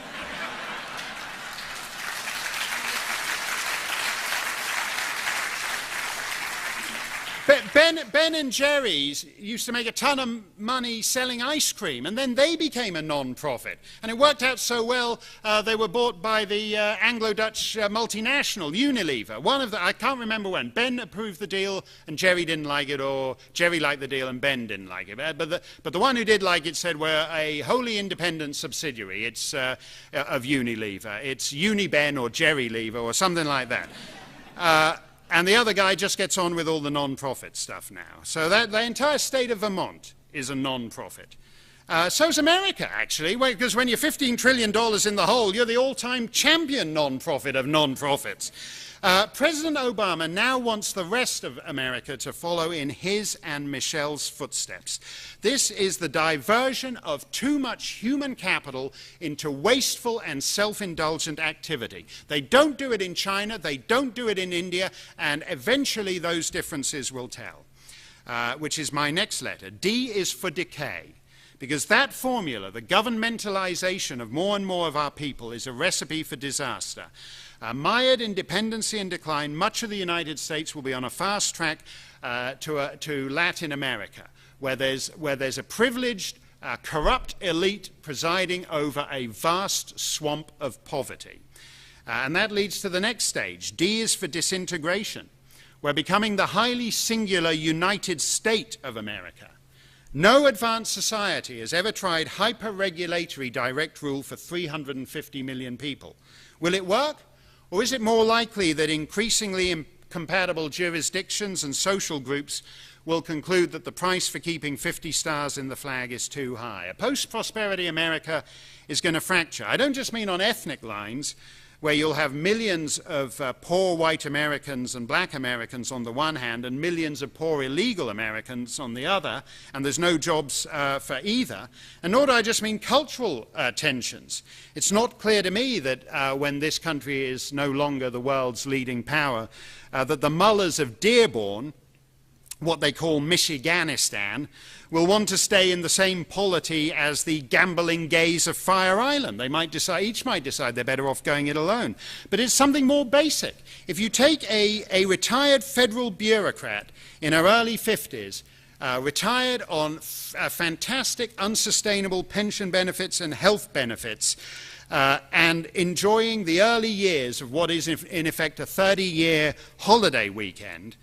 Ben and Jerry's used to make a ton of money selling ice cream, and then they became a non-profit. And it worked out so well, they were bought by the Anglo-Dutch multinational, Unilever. One of the, I can't remember when. Ben approved the deal, and Jerry didn't like it, or Jerry liked the deal, and Ben didn't like it. But the one who did like it said we're a wholly independent subsidiary. It's of Unilever. It's Uniben or Jerry Lever or something like that. And the other guy just gets on with all the non-profit stuff now. So that the entire state of Vermont is a non-profit. So's America, actually, because when you're $15 trillion in the hole, you're the all-time champion non-profit of non-profits. President Obama now wants the rest of America to follow in his and Michelle's footsteps. This is the diversion of too much human capital into wasteful and self-indulgent activity. They don't do it in China, they don't do it in India, and eventually those differences will tell. which is my next letter. D is for decay, because that formula, the governmentalization of more and more of our people, is a recipe for disaster. Mired in dependency and decline, much of the United States will be on a fast track to Latin America, where there's a privileged, corrupt elite presiding over a vast swamp of poverty. And that leads to the next stage. D is for disintegration. We're becoming the highly singular United State of America. No advanced society has ever tried hyper-regulatory direct rule for 350 million people. Will it work? Or is it more likely that increasingly incompatible jurisdictions and social groups will conclude that the price for keeping 50 stars in the flag is too high? A post-prosperity America is going to fracture. I don't just mean on ethnic lines, where you'll have millions of poor white Americans and black Americans on the one hand and millions of poor illegal Americans on the other, and there's no jobs for either. And nor do I just mean cultural tensions. It's not clear to me that when this country is no longer the world's leading power, that the mullahs of Dearborn, what they call Michiganistan, will want to stay in the same polity as the gambling gays of Fire Island. They might decide, each might decide they're better off going it alone. But it's something more basic. If you take a retired federal bureaucrat in her early 50s, retired on fantastic, unsustainable pension benefits and health benefits, and enjoying the early years of what is in effect a 30-year holiday weekend.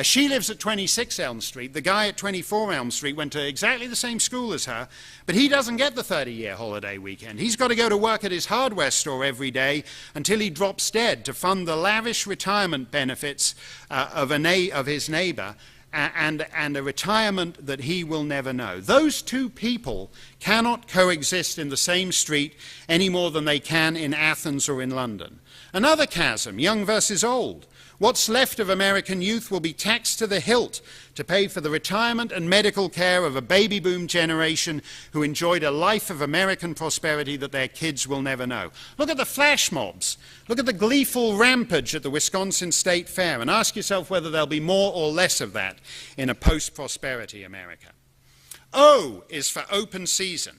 She lives at 26 Elm Street. The guy at 24 Elm Street went to exactly the same school as her, but he doesn't get the 30-year holiday weekend. He's got to go to work at his hardware store every day until he drops dead to fund the lavish retirement benefits of his neighbor, and a retirement that he will never know. Those two people cannot coexist in the same street any more than they can in Athens or in London. Another chasm, young versus old. What's left of American youth will be taxed to the hilt to pay for the retirement and medical care of a baby boom generation who enjoyed a life of American prosperity that their kids will never know. Look at the flash mobs. Look at the gleeful rampage at the Wisconsin State Fair and ask yourself whether there'll be more or less of that in a post-prosperity America. O is for open season.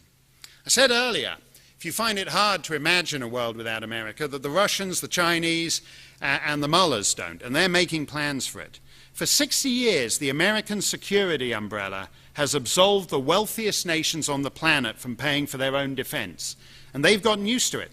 I said earlier, if you find it hard to imagine a world without America, that the Russians, the Chinese, and the mullahs don't, and they're making plans for it. For 60 years, the American security umbrella has absolved the wealthiest nations on the planet from paying for their own defense, and they've gotten used to it.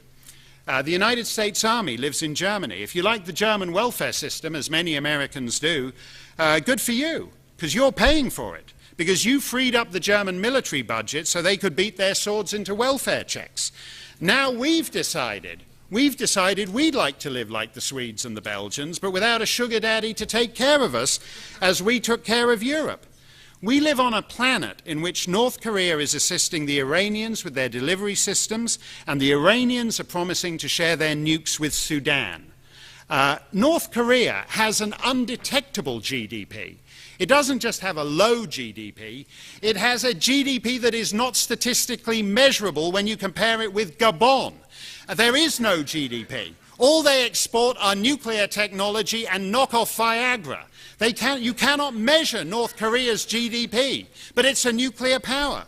The United States Army lives in Germany. If you like the German welfare system, as many Americans do, good for you, because you're paying for it, because you freed up the German military budget so they could beat their swords into welfare checks. Now we've decided we'd like to live like the Swedes and the Belgians, but without a sugar daddy to take care of us as we took care of Europe. We live on a planet in which North Korea is assisting the Iranians with their delivery systems, and the Iranians are promising to share their nukes with Sudan. North Korea has an undetectable GDP. It doesn't just have a low GDP, it has a GDP that is not statistically measurable when you compare it with Gabon. There is no GDP. All they export are nuclear technology and knockoff Viagra. You cannot measure North Korea's GDP, but it's a nuclear power.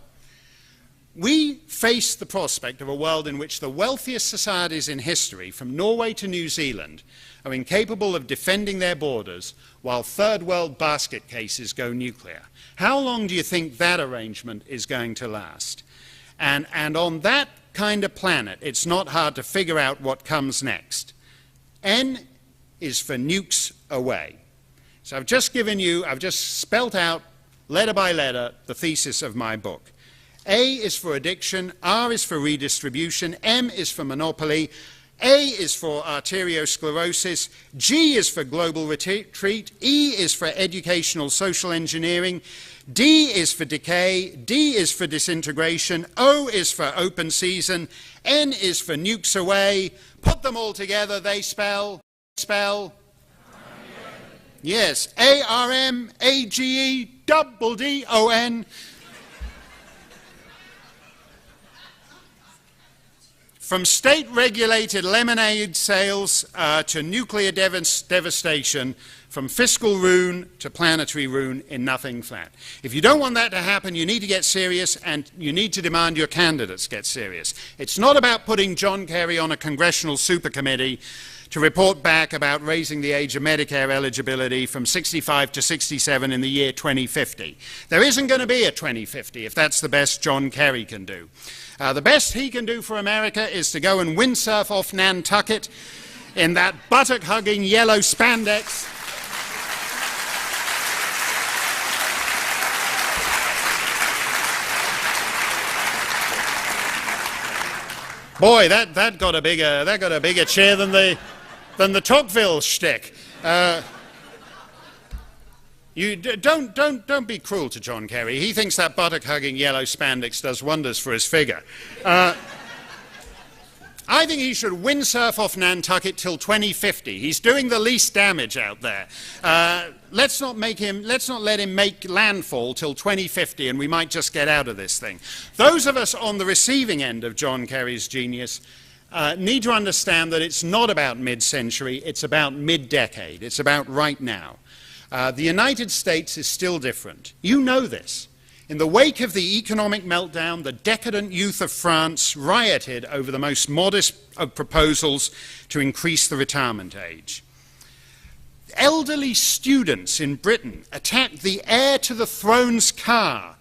We face the prospect of a world in which the wealthiest societies in history, from Norway to New Zealand, are incapable of defending their borders, while third world basket cases go nuclear. How long do you think that arrangement is going to last? And on that kind of planet, it's not hard to figure out what comes next. N is for nukes away. So I've just spelt out letter by letter the thesis of my book. A is for addiction, R is for redistribution, M is for monopoly, A is for arteriosclerosis, G is for global retreat, E is for educational social engineering, D is for decay, D is for disintegration, O is for open season, N is for nukes away. Put them all together, they spell. Yes, ARMAGEDDON. From state-regulated lemonade sales to nuclear devastation, from fiscal ruin to planetary ruin in nothing flat. If you don't want that to happen, you need to get serious, and you need to demand your candidates get serious. It's not about putting John Kerry on a congressional supercommittee to report back about raising the age of Medicare eligibility from 65 to 67 in the year 2050. There isn't going to be a 2050 if that's the best John Kerry can do. The best he can do for America is to go and windsurf off Nantucket in that buttock-hugging yellow spandex. Boy, that got a bigger cheer than the Tocqueville shtick. You don't be cruel to John Kerry. He thinks that buttock-hugging yellow spandex does wonders for his figure. I think he should windsurf off Nantucket till 2050. He's doing the least damage out there. Let's not let him make landfall till 2050, and we might just get out of this thing. Those of us on the receiving end of John Kerry's genius need to understand that it's not about mid-century, it's about mid-decade, it's about right now. The United States is still different. You know this. In the wake of the economic meltdown, the decadent youth of France rioted over the most modest of proposals to increase the retirement age. Elderly students in Britain attacked the heir to the throne's car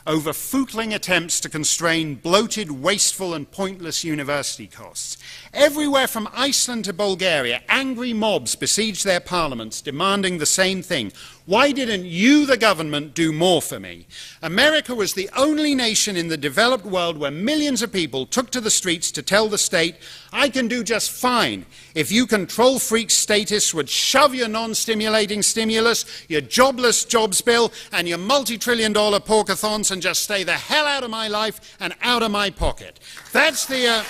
over footling attempts to constrain bloated, wasteful and pointless university costs. Everywhere from Iceland to Bulgaria, angry mobs besieged their parliaments demanding the same thing. Why didn't you, the government, do more for me? America was the only nation in the developed world where millions of people took to the streets to tell the state, I can do just fine if you control freak statists would shove your non-stimulating stimulus, your jobless jobs bill, and your multi-trillion-dollar porkathons and just stay the hell out of my life and out of my pocket. That's the...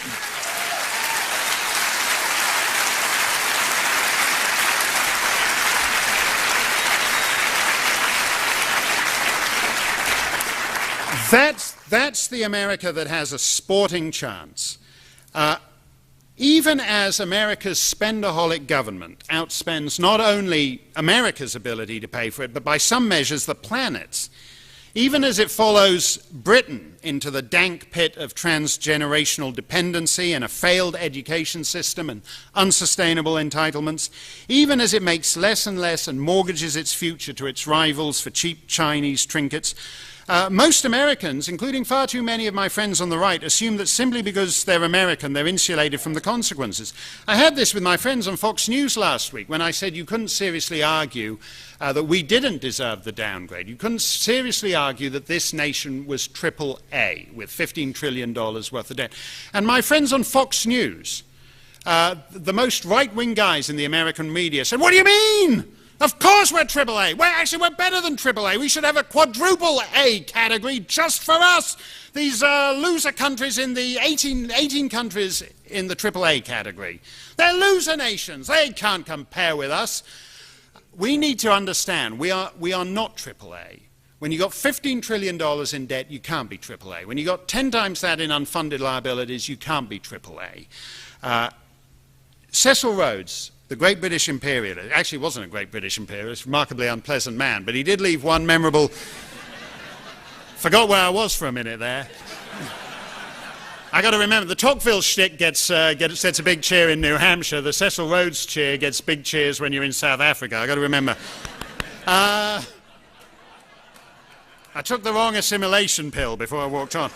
That's the America that has a sporting chance. Even as America's spendaholic government outspends not only America's ability to pay for it, but by some measures the planet's, even as it follows Britain into the dank pit of transgenerational dependency and a failed education system and unsustainable entitlements, even as it makes less and less and mortgages its future to its rivals for cheap Chinese trinkets, most Americans, including far too many of my friends on the right, assume that simply because they're American, they're insulated from the consequences. I had this with my friends on Fox News last week when I said you couldn't seriously argue that we didn't deserve the downgrade. You couldn't seriously argue that this nation was triple A with $15 trillion worth of debt. And my friends on Fox News, the most right-wing guys in the American media said, what do you mean? Of course we're AAA. We're better than AAA. We should have a quadruple A category just for us. These loser countries in the 18 countries in the AAA category. They're loser nations. They can't compare with us. We need to understand we are not AAA. When you've got $15 trillion in debt, you can't be AAA. When you've got 10 times that in unfunded liabilities, you can't be AAA. Cecil Rhodes, the great British imperialist, actually wasn't a great British imperialist, remarkably unpleasant man, but he did leave one memorable... Forgot where I was for a minute there. I got to remember, the Tocqueville shtick gets a big cheer in New Hampshire. The Cecil Rhodes cheer gets big cheers when you're in South Africa. I got to remember. I took the wrong assimilation pill before I walked on.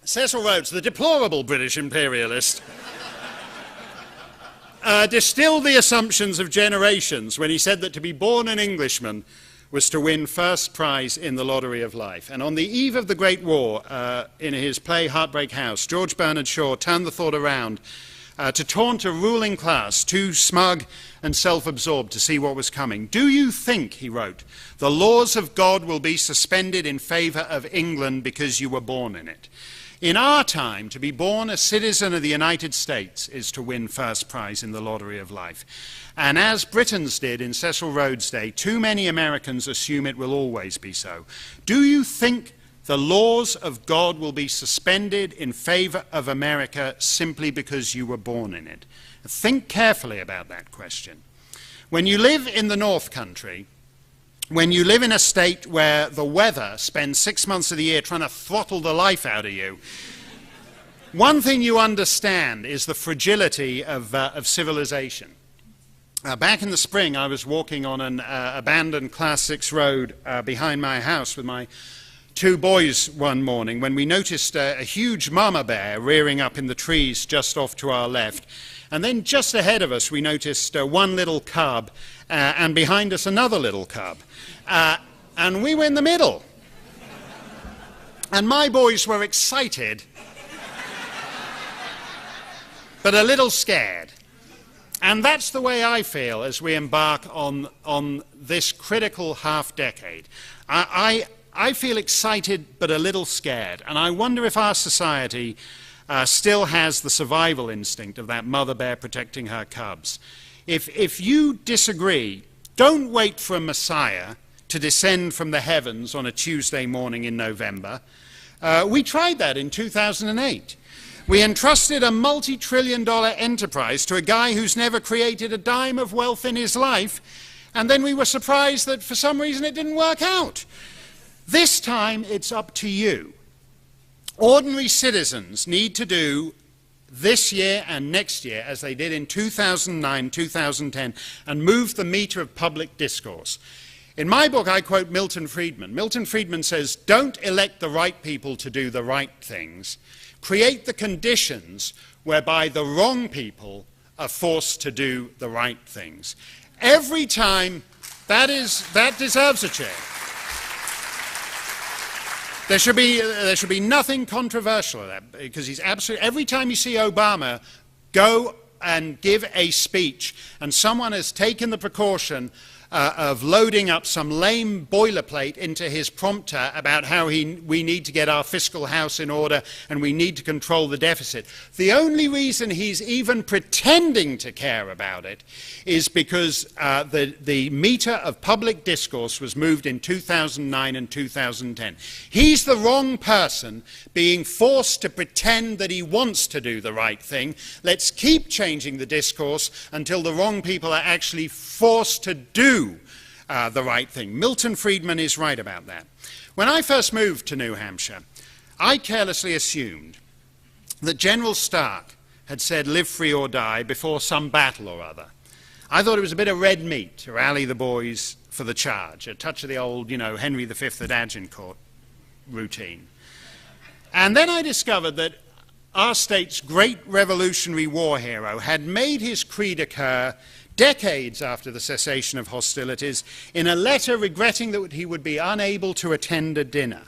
Cecil Rhodes, the deplorable British imperialist, distilled the assumptions of generations when he said that to be born an Englishman was to win first prize in the lottery of life. And on the eve of the Great War, in his play Heartbreak House, George Bernard Shaw turned the thought around to taunt a ruling class too smug and self-absorbed to see what was coming. Do you think, he wrote, the laws of God will be suspended in favor of England because you were born in it? In our time, to be born a citizen of the United States is to win first prize in the lottery of life. And as Britons did in Cecil Rhodes' day, too many Americans assume it will always be so. Do you think the laws of God will be suspended in favor of America simply because you were born in it? Think carefully about that question. When you live in the North Country, when you live in a state where the weather spends 6 months of the year trying to throttle the life out of you, one thing you understand is the fragility of civilization. Back in the spring, I was walking on an abandoned Class 6 road behind my house with my 2 boys one morning when we noticed a huge mama bear rearing up in the trees just off to our left. And then just ahead of us, we noticed one little cub, and behind us another little cub. And we were in the middle. And my boys were excited, but a little scared. And that's the way I feel as we embark on this critical half-decade. I feel excited but a little scared, and I wonder if our society still has the survival instinct of that mother bear protecting her cubs. If you disagree, don't wait for a Messiah to descend from the heavens on a Tuesday morning in November. We tried that in 2008. We entrusted a multi-trillion-dollar enterprise to a guy who's never created a dime of wealth in his life, and then we were surprised that for some reason it didn't work out. This time it's up to you. Ordinary citizens need to do this year and next year as they did in 2009, 2010, and move the meter of public discourse. In my book, I quote Milton Friedman. Milton Friedman says, don't elect the right people to do the right things. Create the conditions whereby the wrong people are forced to do the right things. Every time, that deserves a chair. There should be nothing controversial in that, because he's absolutely, every time you see Obama go and give a speech and someone has taken the precaution of loading up some lame boilerplate into his prompter about how we need to get our fiscal house in order and we need to control the deficit. The only reason he's even pretending to care about it is because the meter of public discourse was moved in 2009 and 2010. He's the wrong person being forced to pretend that he wants to do the right thing. Let's keep changing the discourse until the wrong people are actually forced to do the right thing. Milton Friedman is right about that. When I first moved to New Hampshire, I carelessly assumed that General Stark had said live free or die before some battle or other. I thought it was a bit of red meat to rally the boys for the charge, a touch of the old, Henry V at Agincourt routine. And then I discovered that our state's great Revolutionary War hero had made his creed occur decades after the cessation of hostilities in a letter regretting that he would be unable to attend a dinner.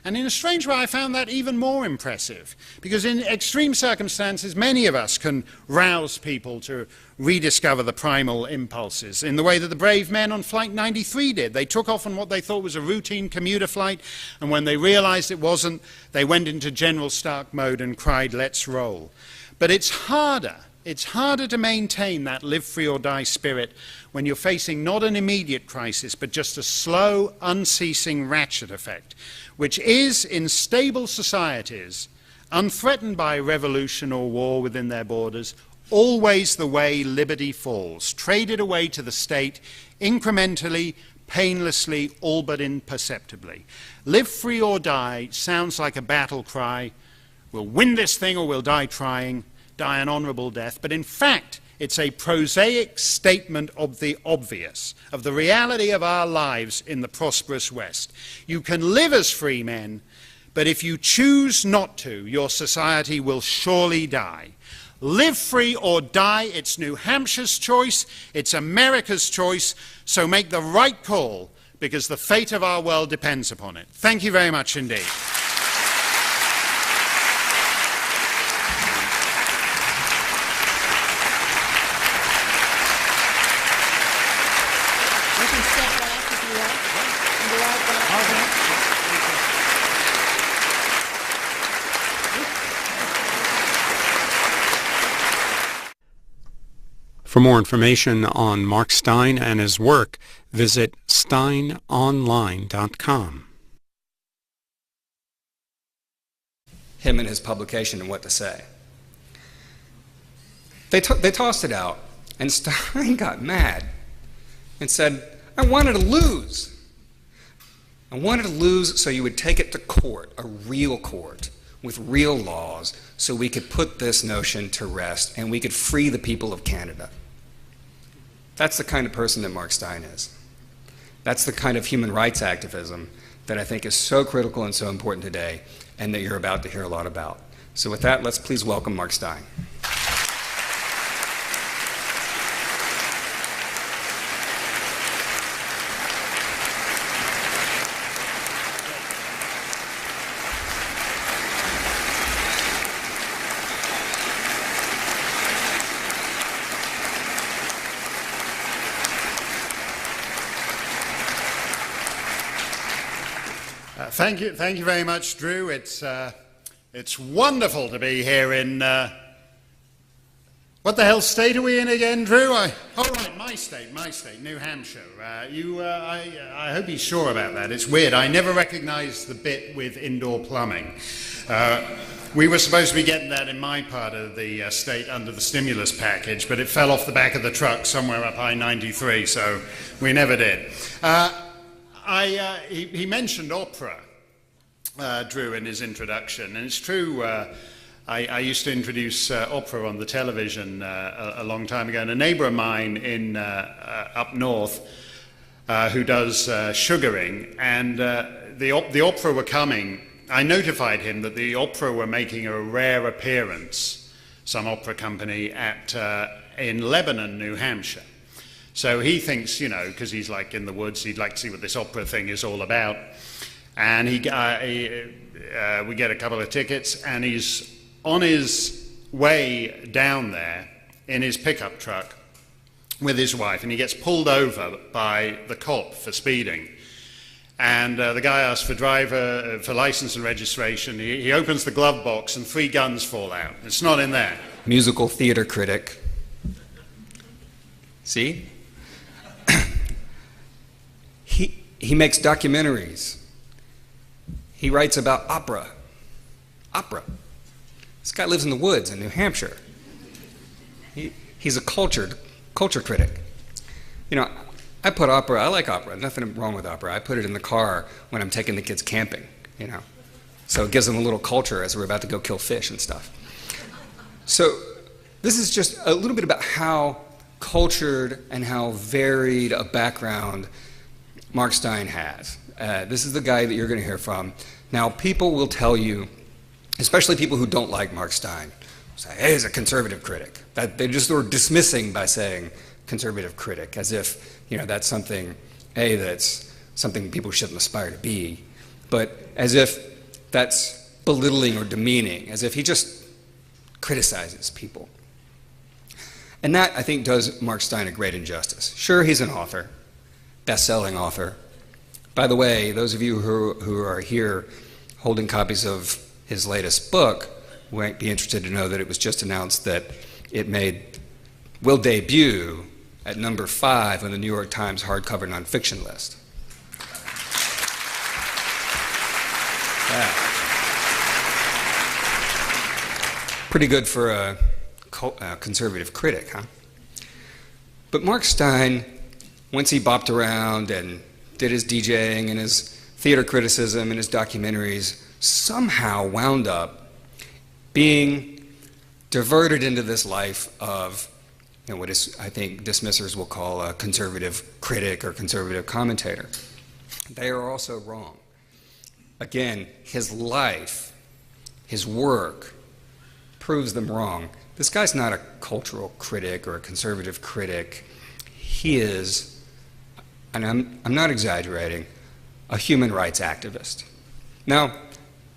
And in a strange way, I found that even more impressive, because in extreme circumstances, many of us can rouse people to rediscover the primal impulses in the way that the brave men on Flight 93 did. They took off on what they thought was a routine commuter flight, and when they realized it wasn't, they went into General Stark mode and cried, "Let's roll." But it's harder to maintain that live free or die spirit when you're facing not an immediate crisis, but just a slow, unceasing ratchet effect, which is, in stable societies, unthreatened by revolution or war within their borders, always the way liberty falls, traded away to the state incrementally, painlessly, all but imperceptibly. Live free or die sounds like a battle cry. We'll win this thing or we'll die trying. Die an honorable death, but in fact it's a prosaic statement of the obvious, of the reality of our lives in the prosperous West. You can live as free men, but if you choose not to, your society will surely die. Live free or die, it's New Hampshire's choice, it's America's choice, so make the right call, because the fate of our world depends upon it. Thank you very much indeed. For more information on Mark Steyn and his work, visit steynonline.com. Him and his publication and what to say. They tossed it out, and Steyn got mad. and said, I wanted to lose. I wanted to lose so you would take it to court, a real court, with real laws, so we could put this notion to rest and we could free the people of Canada. That's the kind of person that Mark Steyn is. That's the kind of human rights activism that I think is so critical and so important today, and that you're about to hear a lot about. So with that, let's please welcome Mark Steyn. Thank you very much, Drew. It's wonderful to be here in what the hell state are we in again, Drew? My state, New Hampshire. I hope he's sure about that. It's weird. I never recognized the bit with indoor plumbing. We were supposed to be getting that in my part of the state under the stimulus package, but it fell off the back of the truck somewhere up I-93, so we never did. He mentioned opera, Drew, in his introduction, and it's true. I used to introduce opera on the television a long time ago, and a neighbor of mine in up north who does sugaring, and the opera were coming. I notified him that the opera were making a rare appearance, some opera company, in Lebanon, New Hampshire. So he thinks, because he's like in the woods, he'd like to see what this opera thing is all about. And we get a couple of tickets, and he's on his way down there in his pickup truck with his wife, and he gets pulled over by the cop for speeding. And the guy asks for license and registration. He opens the glove box, and 3 guns fall out. It's not in there. Musical theater critic. See? He makes documentaries. He writes about opera. Opera. This guy lives in the woods in New Hampshire. He's a culture critic. I put opera, I like opera, nothing wrong with opera. I put it in the car when I'm taking the kids camping, So it gives them a little culture as we're about to go kill fish and stuff. So this is just a little bit about how cultured and how varied a background Mark Steyn has. This is the guy that you're going to hear from. Now, people will tell you, especially people who don't like Mark Steyn, say, hey, he's a conservative critic. That they just were dismissing by saying conservative critic, as if that's something, that's something people shouldn't aspire to be, but as if that's belittling or demeaning, as if he just criticizes people. And that, I think, does Mark Steyn a great injustice. Sure, he's an author, best-selling author. By the way, those of you who are here holding copies of his latest book might be interested to know that it was just announced that it will debut at number 5 on the New York Times hardcover nonfiction list. Yeah. Pretty good for a conservative critic, huh? But Mark Steyn, once he bopped around and did his DJing and his theater criticism and his documentaries, somehow wound up being diverted into this life of what is, I think, dismissers will call a conservative critic or conservative commentator. They are also wrong. Again, his life, his work, proves them wrong. This guy's not a cultural critic or a conservative critic. He is, and I'm not exaggerating, a human rights activist. Now,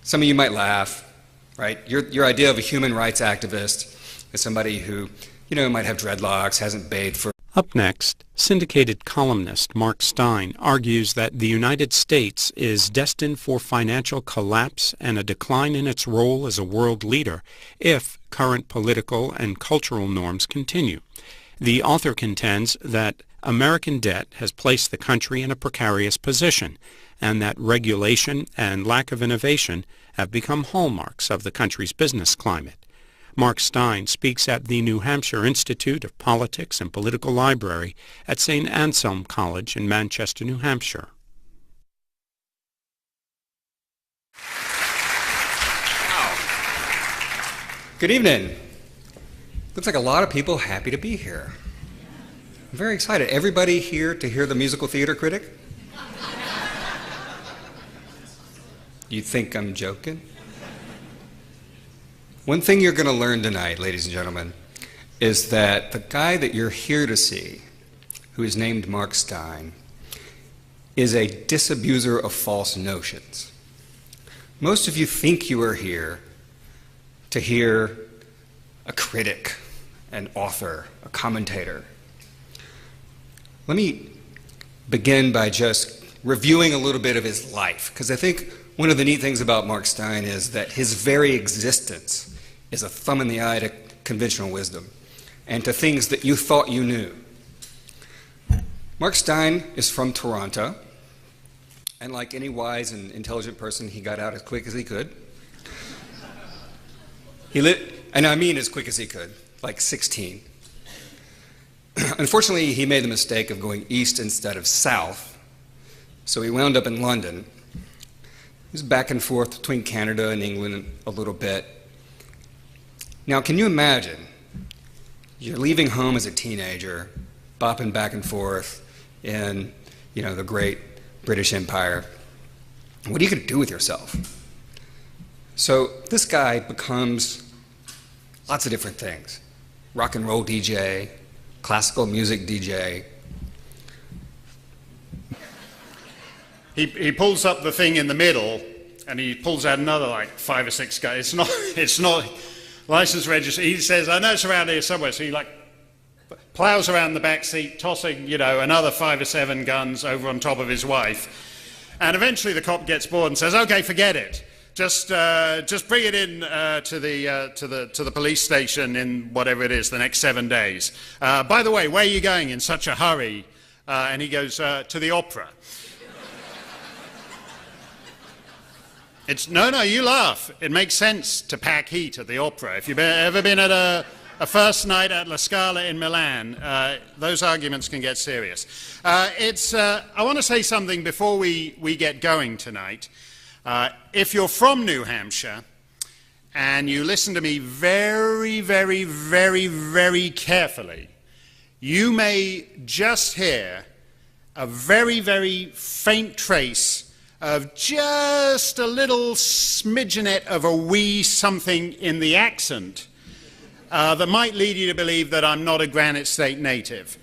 some of you might laugh, right? Your idea of a human rights activist is somebody who, might have dreadlocks, hasn't bathed for... Up next, syndicated columnist Mark Steyn argues that the United States is destined for financial collapse and a decline in its role as a world leader if current political and cultural norms continue. The author contends that American debt has placed the country in a precarious position, and that regulation and lack of innovation have become hallmarks of the country's business climate. Mark Steyn speaks at the New Hampshire Institute of Politics and Political Library at St. Anselm College in Manchester, New Hampshire. Good evening. Looks like a lot of people happy to be here. I'm very excited. Everybody here to hear the musical theater critic? You think I'm joking? One thing you're going to learn tonight, ladies and gentlemen, is that the guy that you're here to see, who is named Mark Steyn, is a disabuser of false notions. Most of you think you are here to hear a critic, an author, a commentator. Let me begin by just reviewing a little bit of his life, because I think one of the neat things about Mark Steyn is that his very existence is a thumb in the eye to conventional wisdom and to things that you thought you knew. Mark Steyn is from Toronto, and like any wise and intelligent person, he got out as quick as he could. And I mean as quick as he could, like 16. Unfortunately, he made the mistake of going east instead of south, so he wound up in London. He was back and forth between Canada and England a little bit. Now, can you imagine? You're leaving home as a teenager, bopping back and forth in, the great British Empire. What are you going to do with yourself? So this guy becomes lots of different things. Rock and roll DJ, classical music DJ. He pulls up the thing in the middle, and he pulls out another like 5 or 6 guys. It's not license register. He says, "I know it's around here somewhere." So he plows around the back seat, tossing another 5 or 7 guns over on top of his wife. And eventually the cop gets bored and says, "Okay, forget it. Just bring it in to the police station in whatever it is the next 7 days. By the way, where are you going in such a hurry?" And he goes, "To the opera." No, you laugh. It makes sense to pack heat at the opera. If you've ever been at a first night at La Scala in Milan, those arguments can get serious. I want to say something before we get going tonight. If you're from New Hampshire and you listen to me very, very, very, very carefully, you may just hear a very, very faint trace of just a little smidgenet of a wee something in the accent that might lead you to believe that I'm not a Granite State native.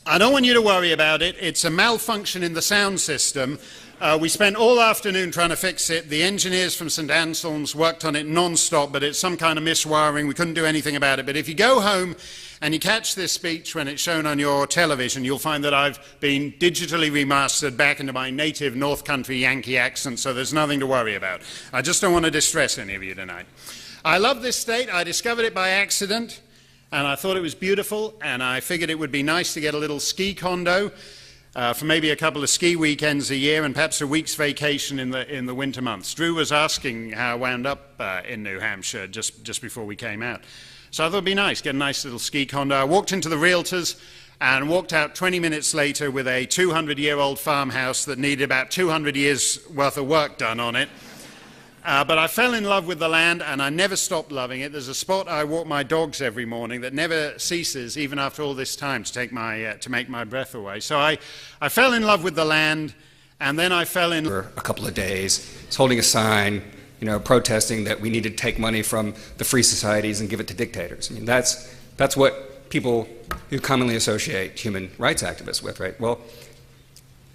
I don't want you to worry about it. It's a malfunction in the sound system. We spent all afternoon trying to fix it. The engineers from St. Anselm's worked on it non-stop, but it's some kind of miswiring. We couldn't do anything about it. But if you go home and you catch this speech when it's shown on your television, you'll find that I've been digitally remastered back into my native North Country Yankee accent, so there's nothing to worry about. I just don't want to distress any of you tonight. I love this state. I discovered it by accident, and I thought it was beautiful, and I figured it would be nice to get a little ski condo for maybe a couple of ski weekends a year and perhaps a week's vacation in the winter months. Drew was asking how I wound up in New Hampshire just before we came out. So I thought it'd be nice, get a nice little ski condo. I walked into the realtors and walked out 20 minutes later with a 200-year-old farmhouse that needed about 200 years worth of work done on it. But I fell in love with the land, and I never stopped loving it. There's a spot I walk my dogs every morning that never ceases, even after all this time, to make my breath away. So I fell in love with the land, and then I fell in for a couple of days. He's holding a sign, protesting that we need to take money from the free societies and give it to dictators. I mean, that's what people who commonly associate human rights activists with, right? Well,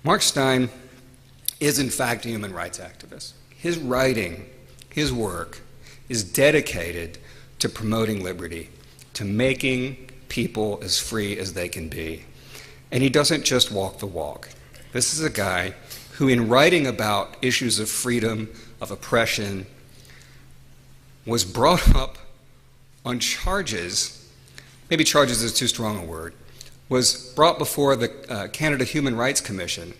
Mark Steyn is in fact a human rights activist. His writing, his work, is dedicated to promoting liberty, to making people as free as they can be. And he doesn't just walk the walk. This is a guy who, in writing about issues of freedom, of oppression, was brought up on charges, maybe charges is too strong a word, was brought before the Canada Human Rights Commission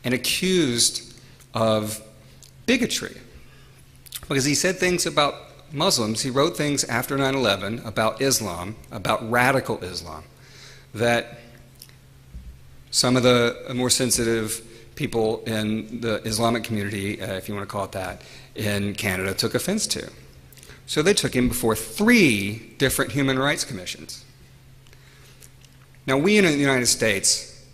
and accused of bigotry, because he said things about Muslims, he wrote things after 9/11 about Islam, about radical Islam, that some of the more sensitive people in the Islamic community, if you want to call it that, in Canada took offense to. So they took him before 3 different human rights commissions. Now, we in the United States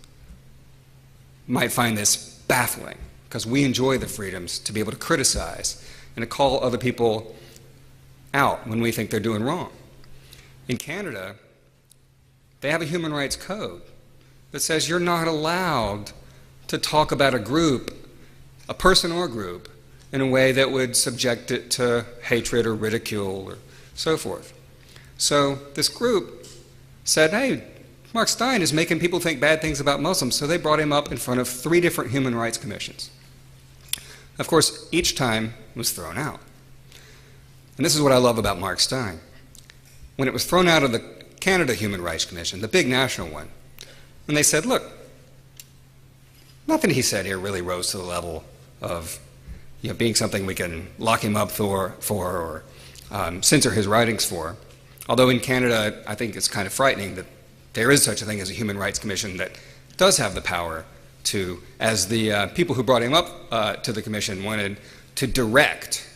might find this baffling because we enjoy the freedoms to be able to criticize and to call other people out when we think they're doing wrong. In Canada, they have a human rights code that says you're not allowed to talk about a group, a person or group, in a way that would subject it to hatred or ridicule or so forth. So this group said, hey, Mark Steyn is making people think bad things about Muslims, so they brought him up in front of 3 different human rights commissions. Of course, each time was thrown out. And this is what I love about Mark Steyn. When it was thrown out of the Canada Human Rights Commission, the big national one, and they said, look, nothing he said here really rose to the level of being something we can lock him up for or censor his writings for. Although in Canada, I think it's kind of frightening that there is such a thing as a Human Rights Commission that does have the power to, as the people who brought him up to the commission wanted, to direct